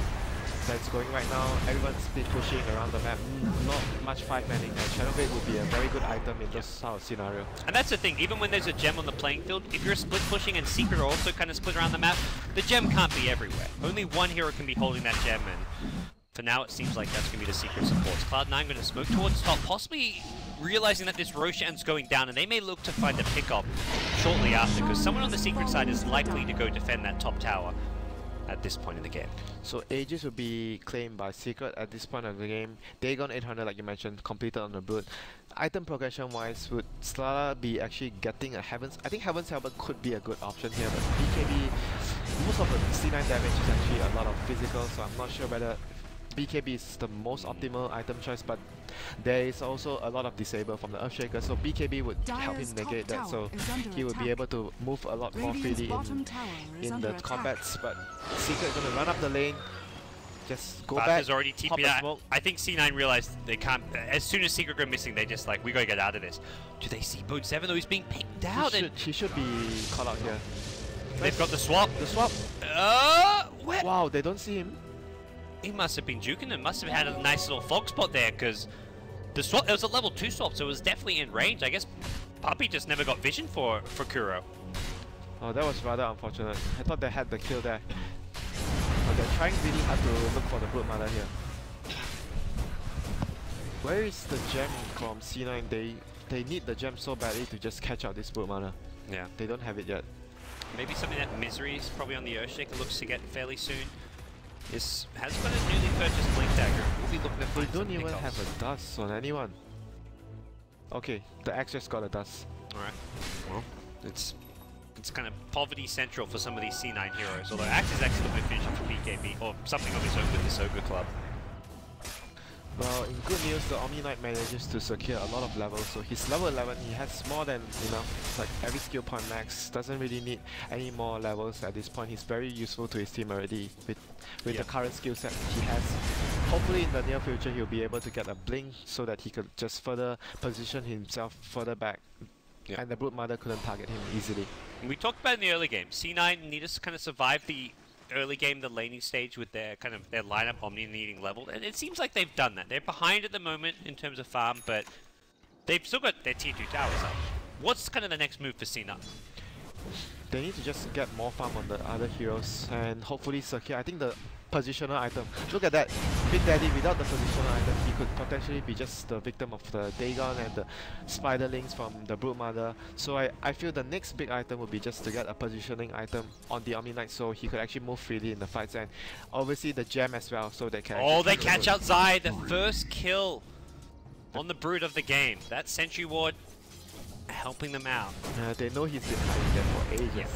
that's going right now, everyone's split pushing around the map. Not much 5-manning, and Shadow Blade would be a very good item in this sort of scenario. And that's the thing, even when there's a gem on the playing field, if you're split pushing and Secret are also kind of split around the map, the gem can't be everywhere. Only one hero can be holding that gem, and for now it seems like that's going to be the Secret supports. CLOUD9 going to smoke towards top, possibly realizing that this Roshan's going down, and they may look to find a pickup shortly after, because someone on the Secret side is likely to go defend that top tower at this point in the game. So Aegis will be claimed by Secret at this point of the game. Dagon 800, like you mentioned, completed on the Brood. Item progression wise, would Slala be actually getting a Heaven's? I think Heaven's Helmet could be a good option here, but BKB, most of the C9 damage is actually a lot of physical, so I'm not sure whether BKB is the most optimal item choice, but there is also a lot of disable from the Earthshaker, so BKB would help him negate that, so he would be able to move a lot more freely in the combats. But Secret gonna run up the lane, just go back, is already TP'd out. I think C9 realized they can't, as soon as Secret go missing, they just like, we gotta get out of this. Do they see Bone 7 though? He's being picked out. He should be caught out here. They've got the swap. The swap! Where? Wow, they don't see him. He must have been juking and must have had a nice little fog spot there, because the swap, it was a level 2 swap, so it was definitely in range. I guess Puppy just never got vision for Kuro. Oh, that was rather unfortunate. I thought they had the kill there. But they're trying really hard to look for the Broodmother here. Where is the gem from C9? They need the gem so badly to just catch out this Broodmother. Yeah. They don't have it yet. Maybe something that Misery is probably on the Earthshaker looks to get fairly soon. This has got a newly purchased Blink Dagger. We'll be looking to find They don't even have a dust on anyone. Okay, the Axe just got a dust. Alright. Well, it's kind of poverty central for some of these C9 heroes, although Axe is actually looking to finish for BKB, or something of his own with this Ogre Club. Well, in good news, the Omni Knight manages to secure a lot of levels, so he's level 11, he has more than enough, like every skill point max, doesn't really need any more levels at this point. He's very useful to his team already with the current skill set he has. Hopefully in the near future he'll be able to get a blink so that he could just further position himself further back, and the Broodmother couldn't target him easily. We talked about in the early game, C9 need to kind of survive the early game, the laning stage with their kind of their lineup Omni needing leveled, and it seems like they've done that. They're behind at the moment in terms of farm, but they've still got their tier 2 towers up. What's kind of the next move for Cena? They need to just get more farm on the other heroes and hopefully secure. I think the positional item. Look at that. Big Daddy without the positional item, he could potentially be just the victim of the Dagon and the Spiderlings from the Broodmother. So I feel the next big item would be just to get a positioning item on the Omni Knight so he could actually move freely in the fights, and obviously the gem as well so they can. Oh, they catch out Zai, the first kill on the Brood of the game. That Sentry Ward helping them out. They know he's been hiding there for ages. Yep.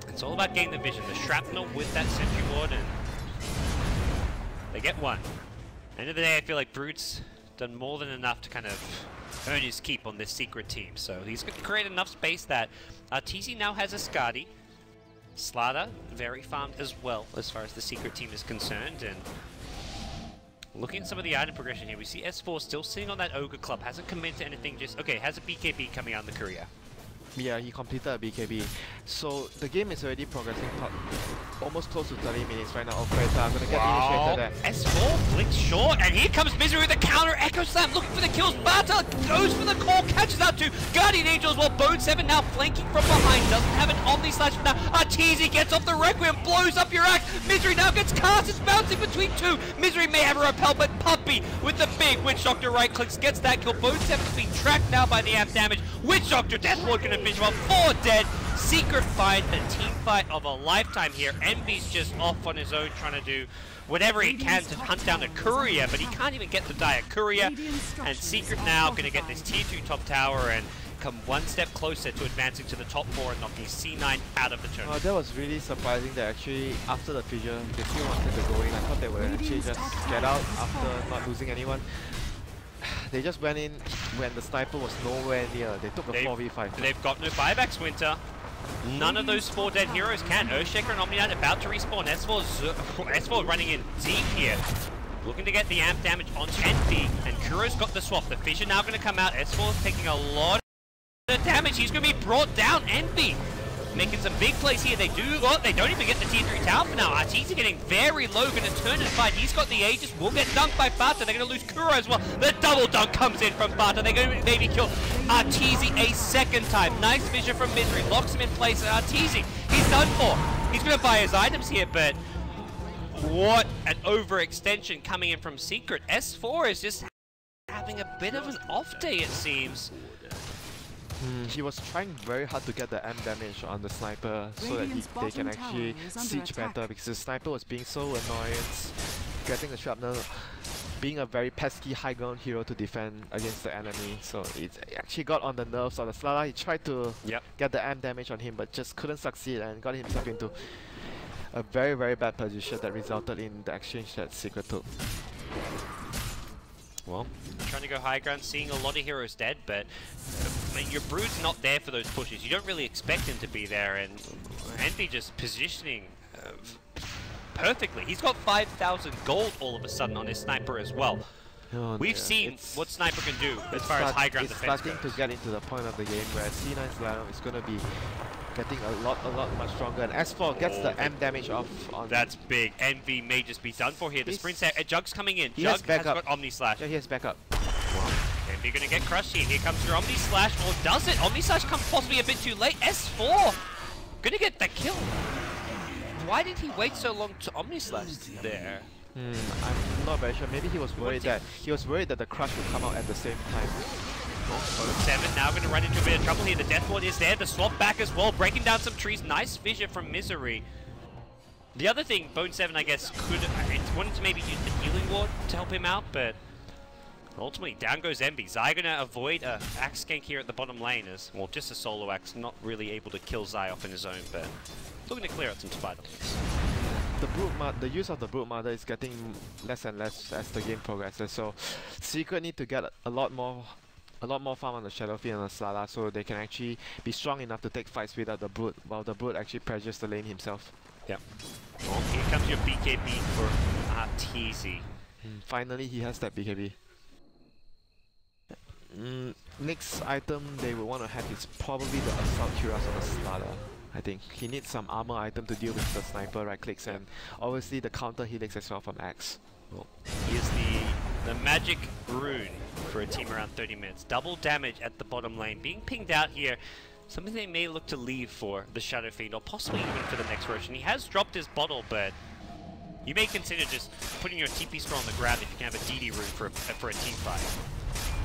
It's all about getting the vision. The Shrapnel with that Sentry Ward, and they get one. End of the day, I feel like Brood's done more than enough to kind of earn his keep on this secret team. So he's going to create enough space that Arteezy now has a Skadi. Slaughter, very farmed as well as far as the secret team is concerned. And looking at some of the item progression here, we see S4 still sitting on that Ogre Club. Hasn't committed to anything, just, okay, has a BKB coming out in the courier. Yeah, he completed a BKB. So the game is already progressing almost close to 30 minutes right now. Operator gonna get initiated there. S4 flicks short, and here comes Misery with the counter. Echo Slam looking for the kills. Barta goes for the call, catches out to Guardian Angels, while Bone 7 now flanking from behind. Doesn't have an Omni Slash for now. Arteezy gets off the Requiem, blows up your axe. Misery now gets cast. It's bouncing between two. Misery may have a repel, but Puppy with the big Witch Doctor right clicks gets that kill. Bone 7's being tracked now by the amp damage. Witch Doctor, Deathlord gonna finish well. 4 dead. Secret fight, the team fight of a lifetime here. Envy's just off on his own trying to do whatever he can to hunt down a courier, but he can't even get to die a courier. And Secret now going to get this tier 2 top tower and come one step closer to advancing to the top 4 and knocking C9 out of the tournament. That was really surprising that actually after the fissure they still wanted to go in. I thought they would actually just get out after not losing anyone. They just went in when the sniper was nowhere near. They took a 4v5. They've got no buybacks, Winter. None of those 4 dead heroes can. Earthshaker and Omni Knight about to respawn. S4 running in deep here. Looking to get the amp damage on Envy. And Kuro's got the swap. The fissure now going to come out. S4 is taking a lot of damage. He's going to be brought down. Envy making some big plays here. They don't even get the tier 3 tower for now. Arteezy getting very low, going to turn and fight. He's got the Aegis, will get dunked by Bata. They're going to lose Kuro as well. The double dunk comes in from Bata. They're going to maybe kill Arteezy a second time. Nice vision from Misery, locks him in place. And Arteezy, he's done for. He's going to buy his items here, but what an overextension coming in from Secret. S4 is just having a bit of an off day, it seems. He was trying very hard to get the M damage on the sniper so that they can actually siege better, because the sniper was being so annoying, getting the shrapnel, being a very pesky high ground hero to defend against the enemy. So it actually got on the nerves of the Slala. He tried to get the M damage on him but just couldn't succeed and got himself into a very, very bad position that resulted in the exchange that Secret took. Well, trying to go high ground, seeing a lot of heroes dead, but I mean, your Brood's not there for those pushes. You don't really expect him to be there, and Envy just positioning perfectly. He's got 5,000 gold all of a sudden on his sniper as well. We've seen what Sniper can do as far as high ground defense goes. It's starting to get into the point of the game where C9's lineup is going to be getting a lot much stronger, and S4 gets the M damage off on... That's big. Envy may just be done for here. The sprint set, Jug's coming in. Jug has got Omni Slash. Yeah, he has backup. Envy gonna get crushed here. Here comes your Omni Slash, or does it? Omni Slash comes possibly a bit too late. S4 gonna get the kill. Why did he wait so long to Omni Slash there? I'm not very sure. Maybe he was worried that the crush would come out at the same time. Bone 7 now going to run into a bit of trouble here. The Death Ward is there. The swap back as well, breaking down some trees. Nice vision from Misery. The other thing, Bone 7, I guess, wanted to maybe use the healing ward to help him out, but ultimately down goes Envy. Zai going to avoid a axe gank here at the bottom lane as, well, just a solo axe, not really able to kill Zai off in his own, but looking to clear out some spider. The use of the Broodmother is getting less and less as the game progresses, so Secret need to get a lot more farm on the Shadowfield and the Slala so they can actually be strong enough to take fights without the Brood, while the Brood actually pressures the lane himself. Yep. Well, here comes your BKB for Arteezy. Finally he has that BKB. Next item they will want to have is probably the Assault Cuirass on the Slala. I think he needs some armor item to deal with the sniper right clicks and obviously the counter helix as well from Axe. Well, here's the magic rune for a team around 30 minutes. Double damage at the bottom lane. Being pinged out here, something they may look to leave for the Shadow Fiend, or possibly even for the next Roshan. He has dropped his bottle, but you may consider just putting your TP scroll on the ground if you can have a DD rune for a team fight.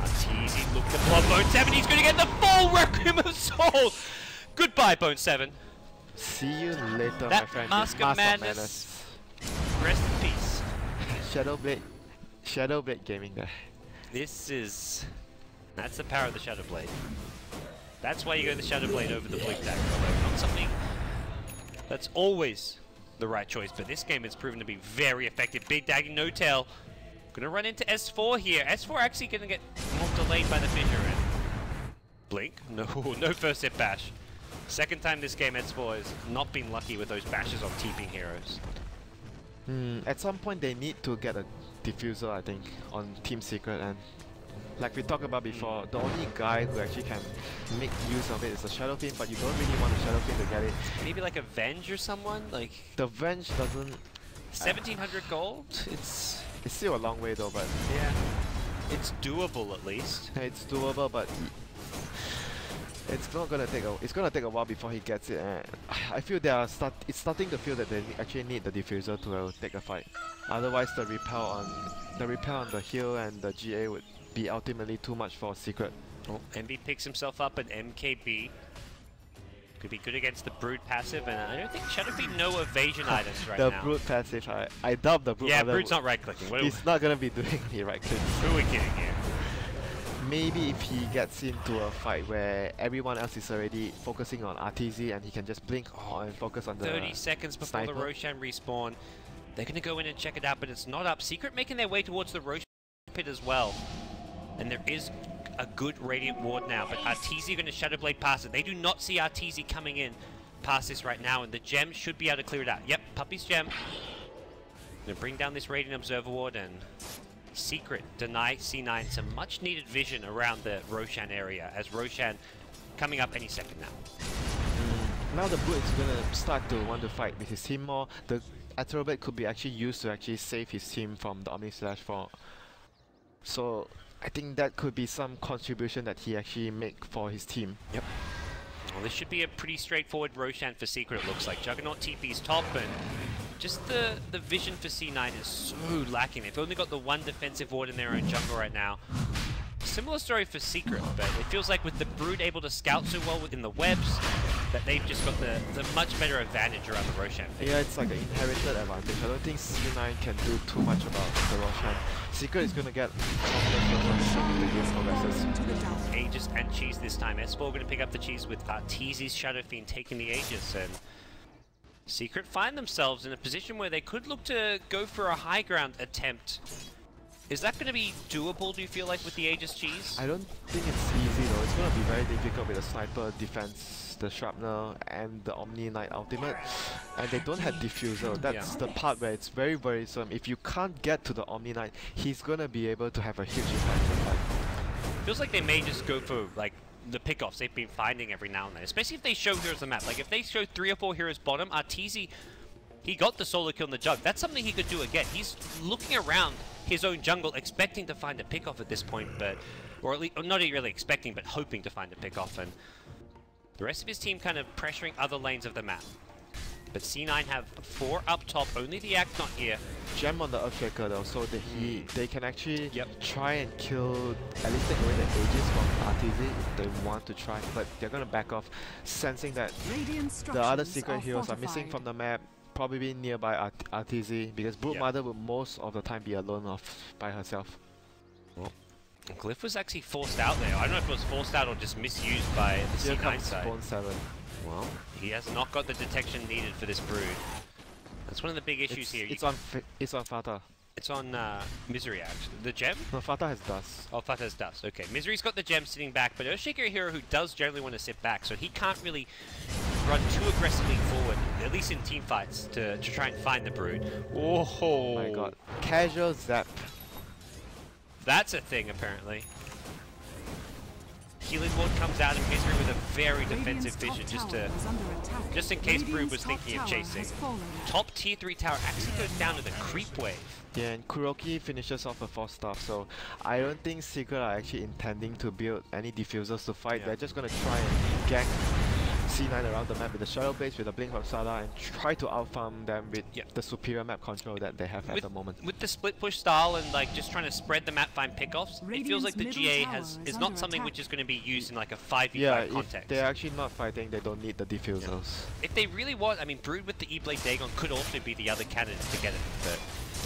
Arteezy look to block Bone 7. He's going to get the full Requiem of Soul. Goodbye, Bone 7. See you later, That my friend. Mask of Madness. Rest in peace. Shadowblade gaming there. That's the power of the Shadowblade. That's why you go the Shadowblade over the Blink Dagger. Not something that's always the right choice, but this game has proven to be very effective. Big Dagger, no tail. Gonna run into S4 here. S4 actually gonna get more delayed by the fissure. And Blink? No, no first hit bash. Second time this game, S4 has not been lucky with those bashes on TPing heroes. At some point they need to get a diffuser, I think, on Team Secret, and like we talked about before, the only guy who actually can make use of it is the Shadow Fiend, but you don't really want the Shadow Fiend to get it. Maybe like a Venge or someone? Like the Venge doesn't... 1700 gold? It's still a long way though, but... Yeah. It's doable at least. It's doable, but it's not gonna take a... It's gonna take a while before he gets it, and I feel it's starting to feel that they actually need the diffuser to take a fight. Otherwise the repel on the heal and the GA would be ultimately too much for Secret. Oh, MB picks himself up at MKB. Could be good against the Brood passive, and I don't think Shadow Fiend no evasion items right now. The Brood passive, I doubt the Brood. Yeah, Brood's not right-clicking. He's not gonna be doing any right-clicks. Who are we kidding here? Maybe if he gets into a fight where everyone else is already focusing on Arteezy and he can just blink and focus on the 30 seconds before sniper. the Roshan respawn. They're gonna go in and check it out, but it's not up. Secret making their way towards the Roshan pit as well. And there is a good Radiant Ward now, but Arteezy going to Shadowblade past it. They do not see Arteezy coming in past this right now, and the gem should be able to clear it out. Yep, Puppy's gem. Going to bring down this Radiant Observer Ward, and Secret deny C9 some much needed vision around the Roshan area, as Roshan coming up any second now. Now the Brood is going to start to want to fight with his team more. The Artour could be actually used to actually save his team from the Omni Slash 4. So I think that could be some contribution that he actually make for his team. Yep. Well, this should be a pretty straightforward Roshan for Secret, it looks like. Juggernaut TP's top, and just the vision for C9 is so lacking. They've only got the one defensive ward in their own jungle right now. Similar story for Secret, but it feels like with the Brood able to scout so well within the webs, that they've just got the much better advantage around the Roshan. Yeah, it's like an inherited advantage. I don't think C9 can do too much about the Roshan. Secret is going to get the game progresses. Aegis and Cheese this time. S4 going to pick up the Cheese with Arteezy's Shadow Fiend taking the Aegis, and Secret find themselves in a position where they could look to go for a high ground attempt. Is that going to be doable, do you feel like, with the Aegis Cheese? I don't think it's easy though. It's going to be very difficult with the Sniper defense, the Shrapnel, and the Omni Knight ultimate. And they don't have Diffuser. That's the part where it's very worrisome. If you can't get to the Omni Knight, he's going to be able to have a huge impact on the fight. Feels like they may just go for, like, the pickoffs they've been finding every now and then. Especially if they show heroes the map. Like, if they show 3 or 4 heroes bottom, Arteezy, he got the solo kill in the Jug. That's something he could do again. He's looking around his own jungle, expecting to find a pickoff at this point, but, or at least, not really expecting, but hoping to find a pickoff, and the rest of his team kind of pressuring other lanes of the map. But C9 have 4 up top, only the Act not here. Gem on the Earthshaker though, so that they can actually try and kill, at least take away the Aegis from Arteezy if they want to try, but they're gonna back off, sensing that the other secret heroes are missing from the map. Probably nearby Arteezy, because Broodmother will most of the time be alone by herself. Well, Glyph was actually forced out there. I don't know if it was forced out or just misused by the Here C9 comes side. Bone 7. Well, he has not got the detection needed for this Brood. That's one of the big issues here. It's on Fata. It's on Misery, actually. The gem? No, Fata has dust. Oh, Fata has dust. Okay, Misery's got the gem sitting back, but Earthshaker a hero who does generally want to sit back, so he can't really run too aggressively forward, at least in team fights, to try and find the Brood. Oh my god. Casual zap. That's a thing, apparently. Healing Ward comes out and Misery with a very defensive vision just in case Brood was thinking of chasing. Top tier 3 tower actually goes down to the creep wave. Yeah, and Kuroki finishes off a 4-star, so I don't think Secret are actually intending to build any diffusers to fight. They're just gonna try and gank C9 around the map with the Shadow Base, with the Blink of Sada, and try to outfarm them with the superior map control that they have at the moment. With the split push style and like just trying to spread the map, find pickoffs, it feels like the GA is not something which is going to be used in like a 5v5 context. If they're actually not fighting, they don't need the diffusers. If they really want, I mean, Brood with the E-Blade Dagon could also be the other candidate to get it, but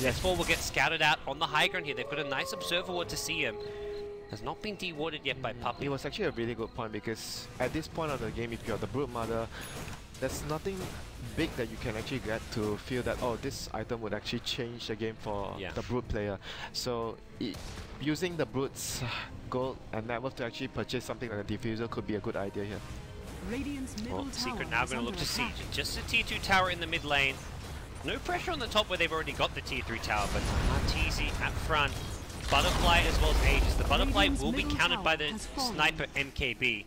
S4 will get scouted out on the high ground here. They've got a nice observer ward to see him. Has not been dewarded yet by Puppy. It was actually a really good point because at this point of the game, if you're the Brood Mother, there's nothing big that you can actually get to feel that, oh, this item would actually change the game for the Brood player. So using the Brood's gold and net worth to actually purchase something like a diffuser could be a good idea here. Secret now going to look to siege. Just a tier 2 tower in the mid lane. No pressure on the top where they've already got the tier 3 tower, but Arteezy at front. Butterfly as well as Aegis. The Butterfly will be countered by the Sniper MKB.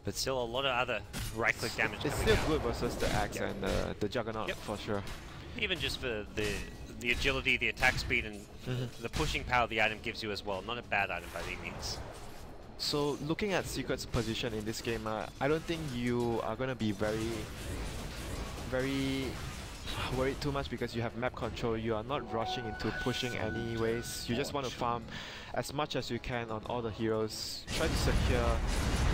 But still a lot of other right-click damage. It's still good versus the Axe and the Juggernaut for sure. Even just for the agility, the attack speed, and the pushing power the item gives you as well. Not a bad item by any means. So looking at Secret's position in this game, I don't think you are going to be very worried too much because you have map control. You are not rushing into pushing anyways. You just want to farm as much as you can on all the heroes. Try to secure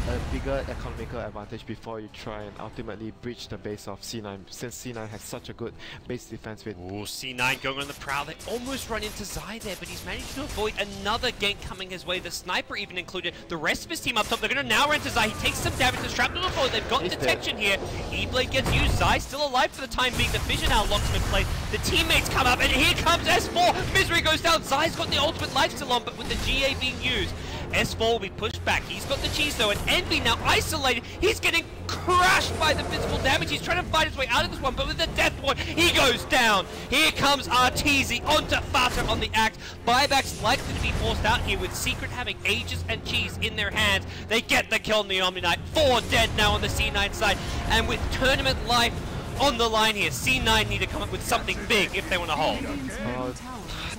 a bigger economical advantage before you try and ultimately breach the base of C9, since C9 has such a good base defense with... Ooh, C9 going on the prowl. They almost run into Zai there, but he's managed to avoid another gank coming his way. The Sniper even included. The rest of his team up top, they're going to now run into Zai. He takes some damage, the strapped to the floor. They've got detection here. E-Blade gets used. Zai still alive for the time being. The vision now locks him in place. The teammates come up, and here comes S4. Misery goes down. Zai's got the ultimate life still on, but with the GA being used, S4 will be pushed back. He's got the cheese though, and Envy now isolated. He's getting crushed by the physical damage. He's trying to fight his way out of this one, but with the death ward, he goes down. Here comes Arteezy onto Fata on the axe. Buybacks likely to be forced out here with Secret having Aegis and cheese in their hands. They get the kill on the Omni Knight. 4 dead now on the C9 side, and with tournament life on the line here, C9 need to come up with something big if they want to hold.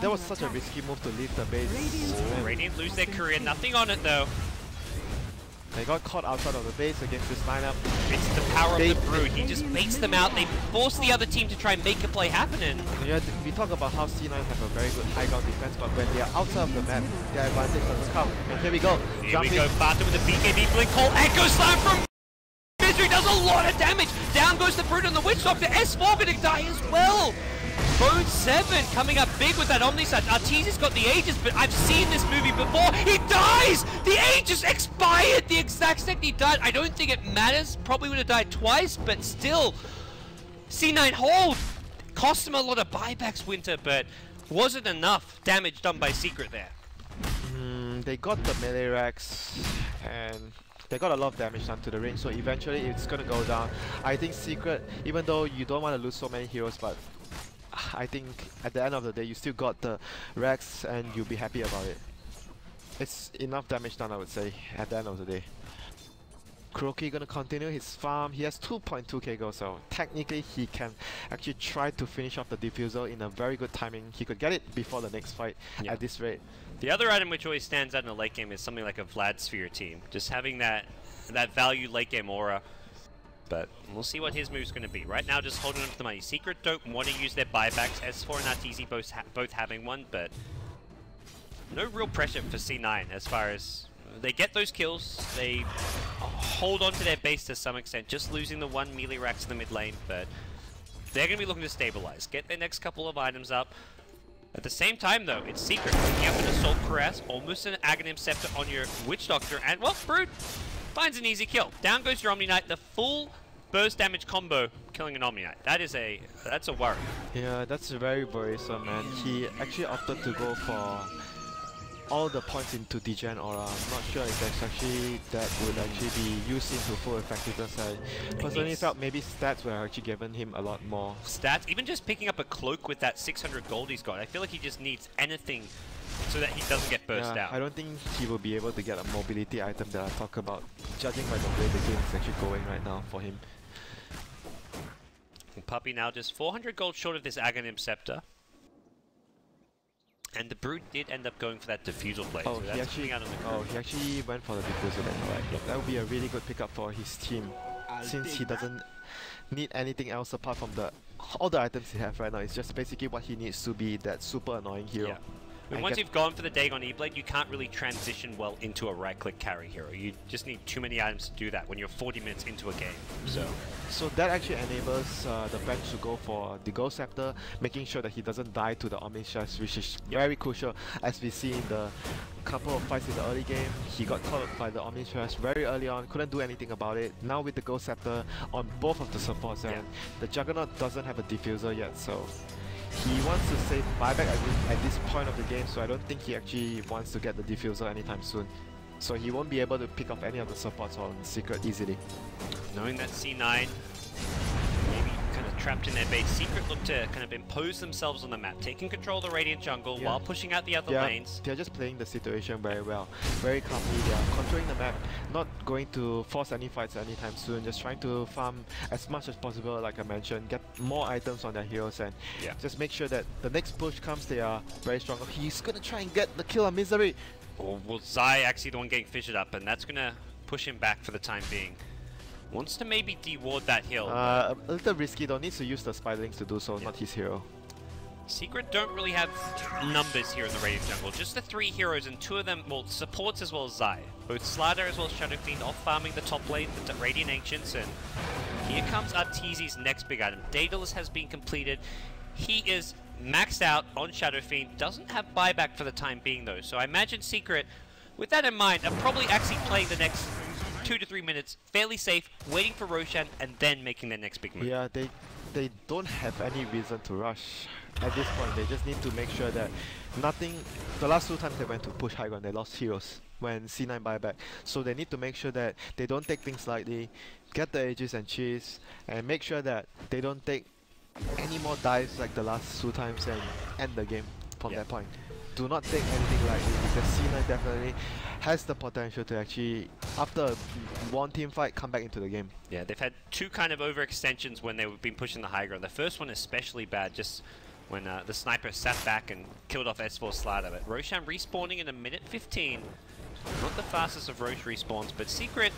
That was such a risky move to leave the base. Radiant lose their career, nothing on it though. They got caught outside of the base against this lineup. It's the power of the Brood. He just baits them out. They force the other team to try and make a play happen. And yeah, we talk about how C9 have a very good high ground defense, but when they are outside of the map, their advantage doesn't come. And here we go. Here we go, Fata with the BKB blink call. Echo Slam from Misery does a lot of damage. Down goes the Brood on the Witch Doctor. S4 gonna die as well. Bone 7 coming up big with that Omnisat. Arteezy's got the Aegis, but I've seen this movie before. He dies! The Aegis expired the exact second he died. I don't think it matters. Probably would have died twice, but still. C9 hold. Cost him a lot of buybacks, Winter, but wasn't enough damage done by Secret there. They got the melee racks, and they got a lot of damage done to the range, so eventually it's gonna go down. I think Secret, even though you don't want to lose so many heroes, but I think at the end of the day you still got the racks and you'll be happy about it. It's enough damage done, I would say, at the end of the day. Kuroki gonna continue his farm. He has 2.2k gold, so technically he can actually try to finish off the diffusal in a very good timing. He could get it before the next fight at this rate. The other item which always stands out in a late game is something like a Vlad Sphere team. Just having that value late game aura. But we'll see what his move's going to be. Right now, just holding on to the money. Secret don't want to use their buybacks. S4 and Arteezy both having one, but no real pressure for C9 as far as they get those kills. They hold on to their base to some extent, just losing the one melee racks in the mid lane, but they're going to be looking to stabilize, get their next couple of items up. At the same time, though, it's Secret picking up an Assault Cuirass, almost an Aghanim Scepter on your Witch Doctor, and, well, Brood finds an easy kill. Down goes your Omni Knight, the full burst damage combo killing an Omni Knight. That's a worry. Yeah, that's very worrisome, man. He actually opted to go for all the points into Degen Aura. I'm not sure if that's actually that would actually be used into full effectiveness. I personally felt maybe stats would have actually given him a lot more. Stats, even just picking up a cloak with that 600 gold he's got, I feel like he just needs anything so that he doesn't get burst out. I don't think he will be able to get a mobility item that I talk about, judging by the way the game is actually going right now for him. Puppy now just 400 gold short of this Aghanim Scepter. And the Brute did end up going for that Diffusal play. Oh, so he actually went for the Diffusal then. Alright, yep. That would be a really good pickup for his team, since he doesn't need anything else apart from all the items he has right now. It's just basically what he needs to be that super annoying hero. Yeah. And once you've gone for the Dagon E-Blade, you can't really transition well into a right-click carry hero. You just need too many items to do that when you're 40 minutes into a game. So that actually enables the bench to go for the Gold Scepter, making sure that he doesn't die to the Omniscience, which is very crucial. As we see in the couple of fights in the early game, he got caught by the Omniscience very early on, couldn't do anything about it. Now with the Gold Scepter on both of the supports, and the Juggernaut doesn't have a Diffuser yet, so he wants to save buyback at this point of the game, so I don't think he actually wants to get the Diffuser anytime soon. So he won't be able to pick off any of the supports on Secret easily. Knowing that C9 maybe kind of trapped in their base, Secret look to kind of impose themselves on the map, taking control of the Radiant jungle while pushing out the other lanes. They're just playing the situation very well, very calmly. They are controlling the map, not going to force any fights anytime soon, just trying to farm as much as possible, like I mentioned, get more items on their heroes, and just make sure that the next push comes, they are very strong. He's gonna try and get the kill on Misery. Or will Zai actually the one getting fished up, and that's gonna push him back for the time being. Wants to maybe deward that hill. A little risky though, needs to use the Spiderlings to do so, not his hero. Secret don't really have numbers here in the Radiant jungle, just the 3 heroes, and 2 of them, well, supports as well as Zai. Both Slider as well as Shadow Fiend off farming the top lane, the Radiant Ancients, and here comes Arteezy's next big item. Daedalus has been completed. He is maxed out on Shadow Fiend, doesn't have buyback for the time being though, so I imagine Secret, with that in mind, are probably actually playing the next 2 to 3 minutes fairly safe, waiting for Roshan, and then making their next big move. Yeah, they don't have any reason to rush at this point. They just need to make sure that nothing. The last 2 times they went to push high ground, they lost heroes when C9 buyback, so they need to make sure that they don't take things lightly, get the Aegis and Cheese, and make sure that they don't take any more dives like the last 2 times and end the game from that point. Do not take anything lightly, because C9 definitely has the potential to actually, after a one team fight, come back into the game. Yeah, they've had 2 kind of overextensions when they've been pushing the high ground. The first one especially bad, just when the sniper sat back and killed off S4 Slider. But Roshan respawning in a minute 15. Not the fastest of Roche respawns, but Secret,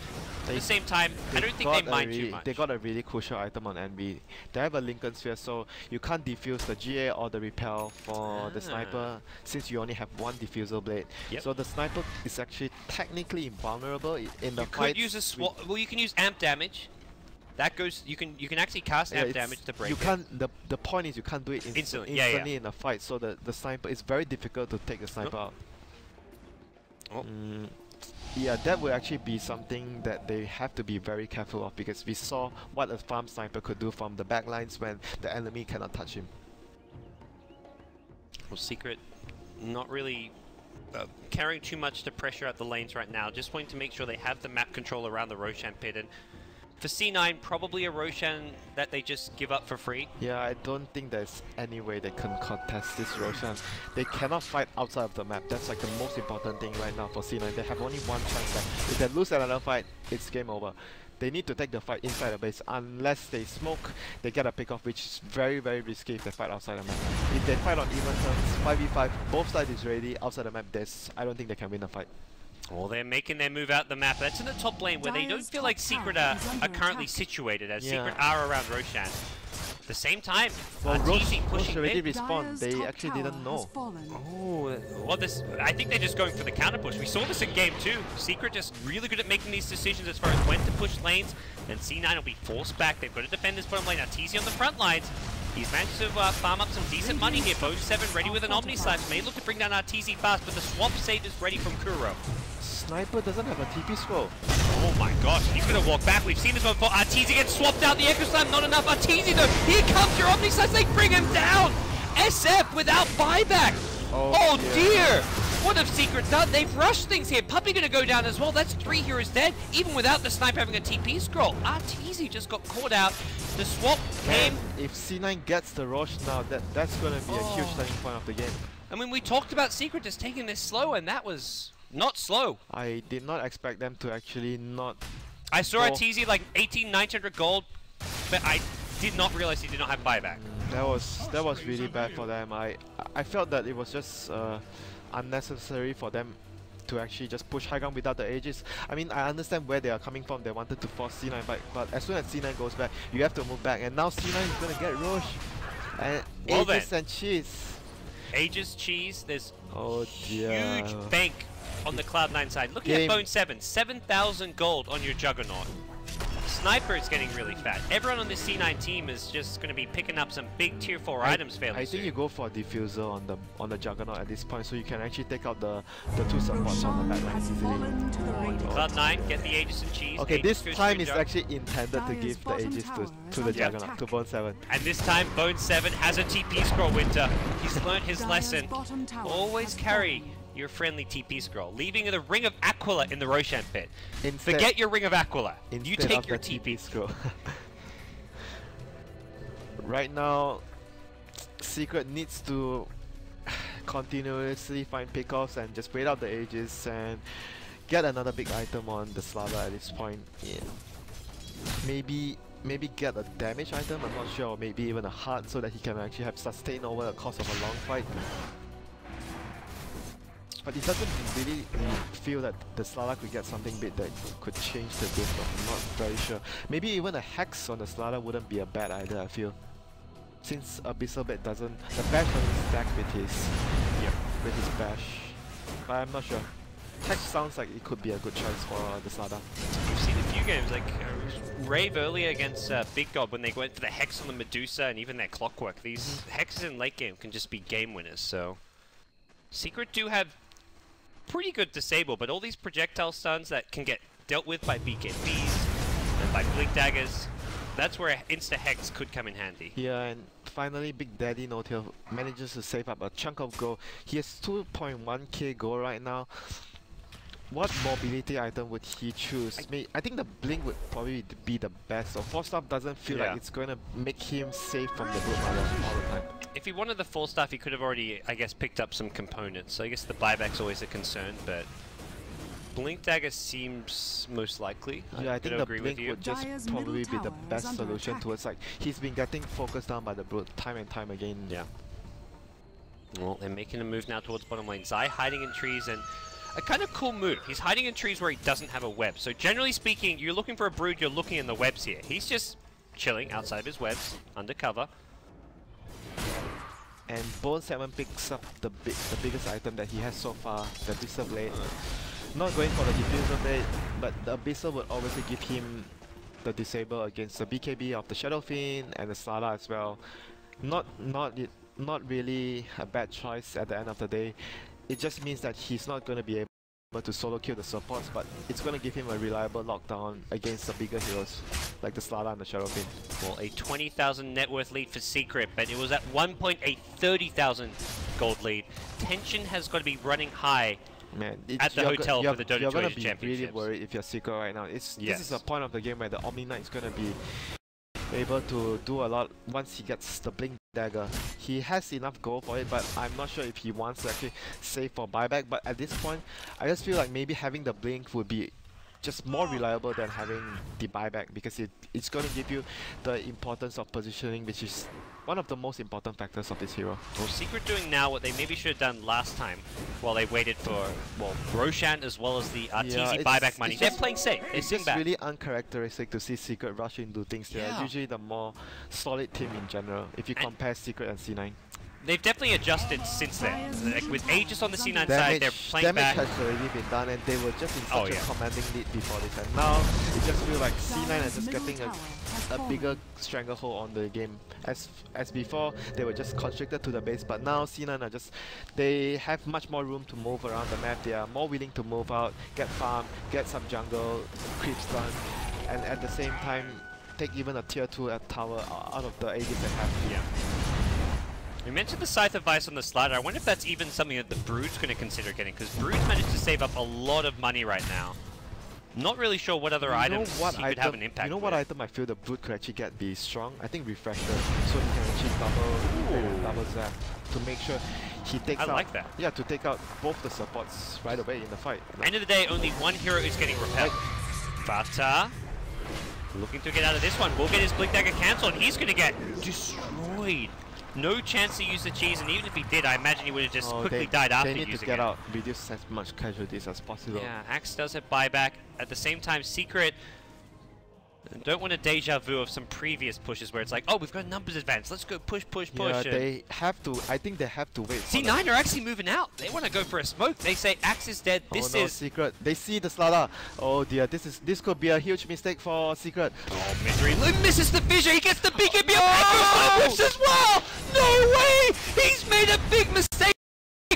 at the same time, I don't think they mind too much. They got a really crucial item on NB. They have a Lincoln Sphere, so you can't defuse the GA or the Repel for the Sniper, since you only have 1 Diffusal Blade. So the Sniper is actually technically invulnerable in the fight. You could use a swap. Well, you can use amp damage. That goes. You can actually cast amp damage to break. You can't. The point is you can't do it instantly in a fight. So the Sniper, it's very difficult to take the Sniper out. Yeah, that would actually be something that they have to be very careful of, because we saw what a farm sniper could do from the backlines when the enemy cannot touch him. Well, Secret not really carrying too much to pressure out the lanes right now, just wanting to make sure they have the map control around the Roshan pit, and for C9, probably a Roshan that they just give up for free. Yeah, I don't think there's any way they can contest this Roshan. They cannot fight outside of the map. That's like the most important thing right now for C9. They have only 1 chance that if they lose another fight, it's game over. They need to take the fight inside the base. Unless they smoke, they get a pick off, which is very, very risky if they fight outside the map. If they fight on even terms, 5v5, both sides is ready, outside the map, I don't think they can win the fight. Well, they're making their move out the map. That's in the top lane where they don't feel like Secret are currently situated, as Secret are around Roshan. At the same time, Arteezy pushing already respawned. They actually didn't know. Oh, well, I think they're just going for the counter push. We saw this in game 2. Secret just really good at making these decisions as far as when to push lanes. Then C9 will be forced back. They've got to defend this bottom lane. Arteezy on the front lines. He's managed to farm up some decent money here. Bode 7 ready with an Omniscience. May look to bring down Arteezy fast, but the swamp save is ready from Kuro. Sniper doesn't have a TP scroll. Oh my gosh, he's gonna walk back. We've seen this one before. Arteezy gets swapped out. The Echo Slam, not enough. Arteezy though, here comes your Omniscience. They bring him down. SF without buyback. Oh dear. What have Secret done? They've rushed things here. Puppey gonna go down as well. That's 3 heroes dead, even without the sniper having a TP scroll. Arteezy just got caught out. The swap came. If C9 gets the Roche now, that's going to be a huge turning point of the game. I mean, we talked about Secret just taking this slow, and that was not slow. I did not expect them to actually not... I saw Arteezy like 900 gold, but I did not realize he did not have buyback. That was really bad for them. I felt that it was just unnecessary for them to actually just push high ground without the Aegis. I mean, I understand where they are coming from. They wanted to force C9 back, but as soon as C9 goes back, you have to move back. And now C9 is going to get Roche. And Well Aegis and Cheese. Aegis, Cheese, there's Oh dear. huge bank on the Cloud9 side. Looking at Bone 7, 7,000 gold on your Juggernaut. Sniper is getting really fat. Everyone on this C9 team is just going to be picking up some big tier 4 items fairly I soon. think you go for a diffuser on the Juggernaut at this point, so you can actually take out the two supports on the backline easily. Cloud9, get the Aegis and Cheese. Okay, Aegis this goes time to is Jug. actually intended to give the Aegis to the Juggernaut, to Bone 7. And this time, Bone 7 has a TP scroll, Winter. He's learned his lesson. Always carry your friendly TP scroll, leaving the Ring of Aquila in the Roshan pit. Forget your Ring of Aquila. You take your TP scroll. Right now, Secret needs to continuously find pickoffs and just wait out the Aegis and get another big item on the Slava at this point. Yeah. Maybe get a damage item, I'm not sure, or maybe even a heart so that he can actually have sustain over the course of a long fight. But it doesn't really feel that the Slada could get something big that could change the game, but I'm not very sure. Maybe even a Hex on the Slada wouldn't be a bad idea, I feel. Since Abyssal Blade doesn't... the bash doesn't stack with his bash. But I'm not sure. Hex sounds like it could be a good choice for the Slada. We've seen a few games, like Rave earlier against Big God when they went for the Hex on the Medusa and even their Clockwork. These Hexes in late game can just be game winners, so... Secret do have pretty good disable, but all these projectile stuns that can get dealt with by BKBs and by Blink Daggers, that's where Insta-Hex could come in handy. Yeah, and finally Big Daddy No-Tail manages to save up a chunk of gold. He has 2.1k gold right now. What mobility item would he choose? I think the Blink would probably be the best. So 4-star doesn't feel like it's going to make him safe from the Brute Mother all the time. If he wanted the 4-staff, he could have already, I guess, picked up some components. So I guess the buyback's always a concern, but Blink Dagger seems most likely. Yeah, I think the Blink would just probably be the best solution towards, like, he's been getting focused down by the Brute time and time again. Yeah. Well, they're making a move now towards bottom lane. Zai hiding in trees, and a kind of cool move. He's hiding in trees where he doesn't have a web. So generally speaking, you're looking for a Brood, you're looking in the webs here. He's just chilling outside of his webs, under cover. And Bone 7 picks up the biggest item that he has so far, the Abyssal Blade. Not going for the Diffuser Blade, but the Abyssal would obviously give him the disable against the BKB of the Shadow Fiend and the Slada as well. Not really a bad choice at the end of the day. It just means that he's not going to be able to solo kill the supports, but it's going to give him a reliable lockdown against the bigger heroes like the Slada and the Shadow Fiend. Well, a 20,000 net worth lead for Secret, but it was at one point a 30,000 gold lead. Tension has got to be running high. Man, at the hotel for the Dota you're gonna Championships. You're going to be really worried if you're Secret right now. This is a point of the game where the Omni Knight is going to be able to do a lot once he gets the Blink Dagger. He has enough gold for it, but I'm not sure if he wants to actually save for buyback. But at this point, I just feel like maybe having the Blink would be just more reliable than having the buyback, because it's going to give you the importance of positioning, which is one of the most important factors of this hero. Well, Secret doing now what they maybe should have done last time while they waited for, well, Roshan as well as the Arteezy buyback money. They're playing safe. They're it's just really uncharacteristic to see Secret rush into things. They're usually the more solid team in general, if you compare Secret and C9. They've definitely adjusted since then. Like with Aegis on the C9 side, they're playing back. Damage has already been done, and they were just in such a commanding lead before this. And now it just feels like C9 is just getting a bigger stranglehold on the game. As before, they were just constricted to the base, but now C9 are just, they have much more room to move around the map. They are more willing to move out, get farm, get some jungle, creep stun, and at the same time take even a tier 2 tower out of the Aegis they have. Yeah. We mentioned the Scythe of Vice on the slider. I wonder if that's even something that the Brood's going to consider getting, because Brood's managed to save up a lot of money right now. Not really sure what other items he could have an impact You know what with. item I feel the Brood could actually get be strong? I think Refractor, so he can achieve double zap to make sure he takes out... I like that. Yeah, to take out both the supports right away in the fight. End of the day, only one hero is getting repelled. Vata looking to get out of this one. Will get his Blink Dagger cancelled. He's going to get destroyed. No chance to use the cheese, and even if he did, I imagine he would have just quickly died after using it. They need to get out, reduce as much casualties as possible. Yeah, Axe does have buyback. At the same time, Secret don't want a deja vu of some previous pushes where it's like, oh, we've got numbers advance. Let's go push, push, push. Yeah, they have to. I think they have to wait. C9 are actually moving out. They want to go for a smoke. They say Axe is dead. This is Secret. They see the Slaughter. Oh dear, this could be a huge mistake for Secret. Oh, Misery misses the fissure. He gets the BKB of as well. No way! He's made a big mistake.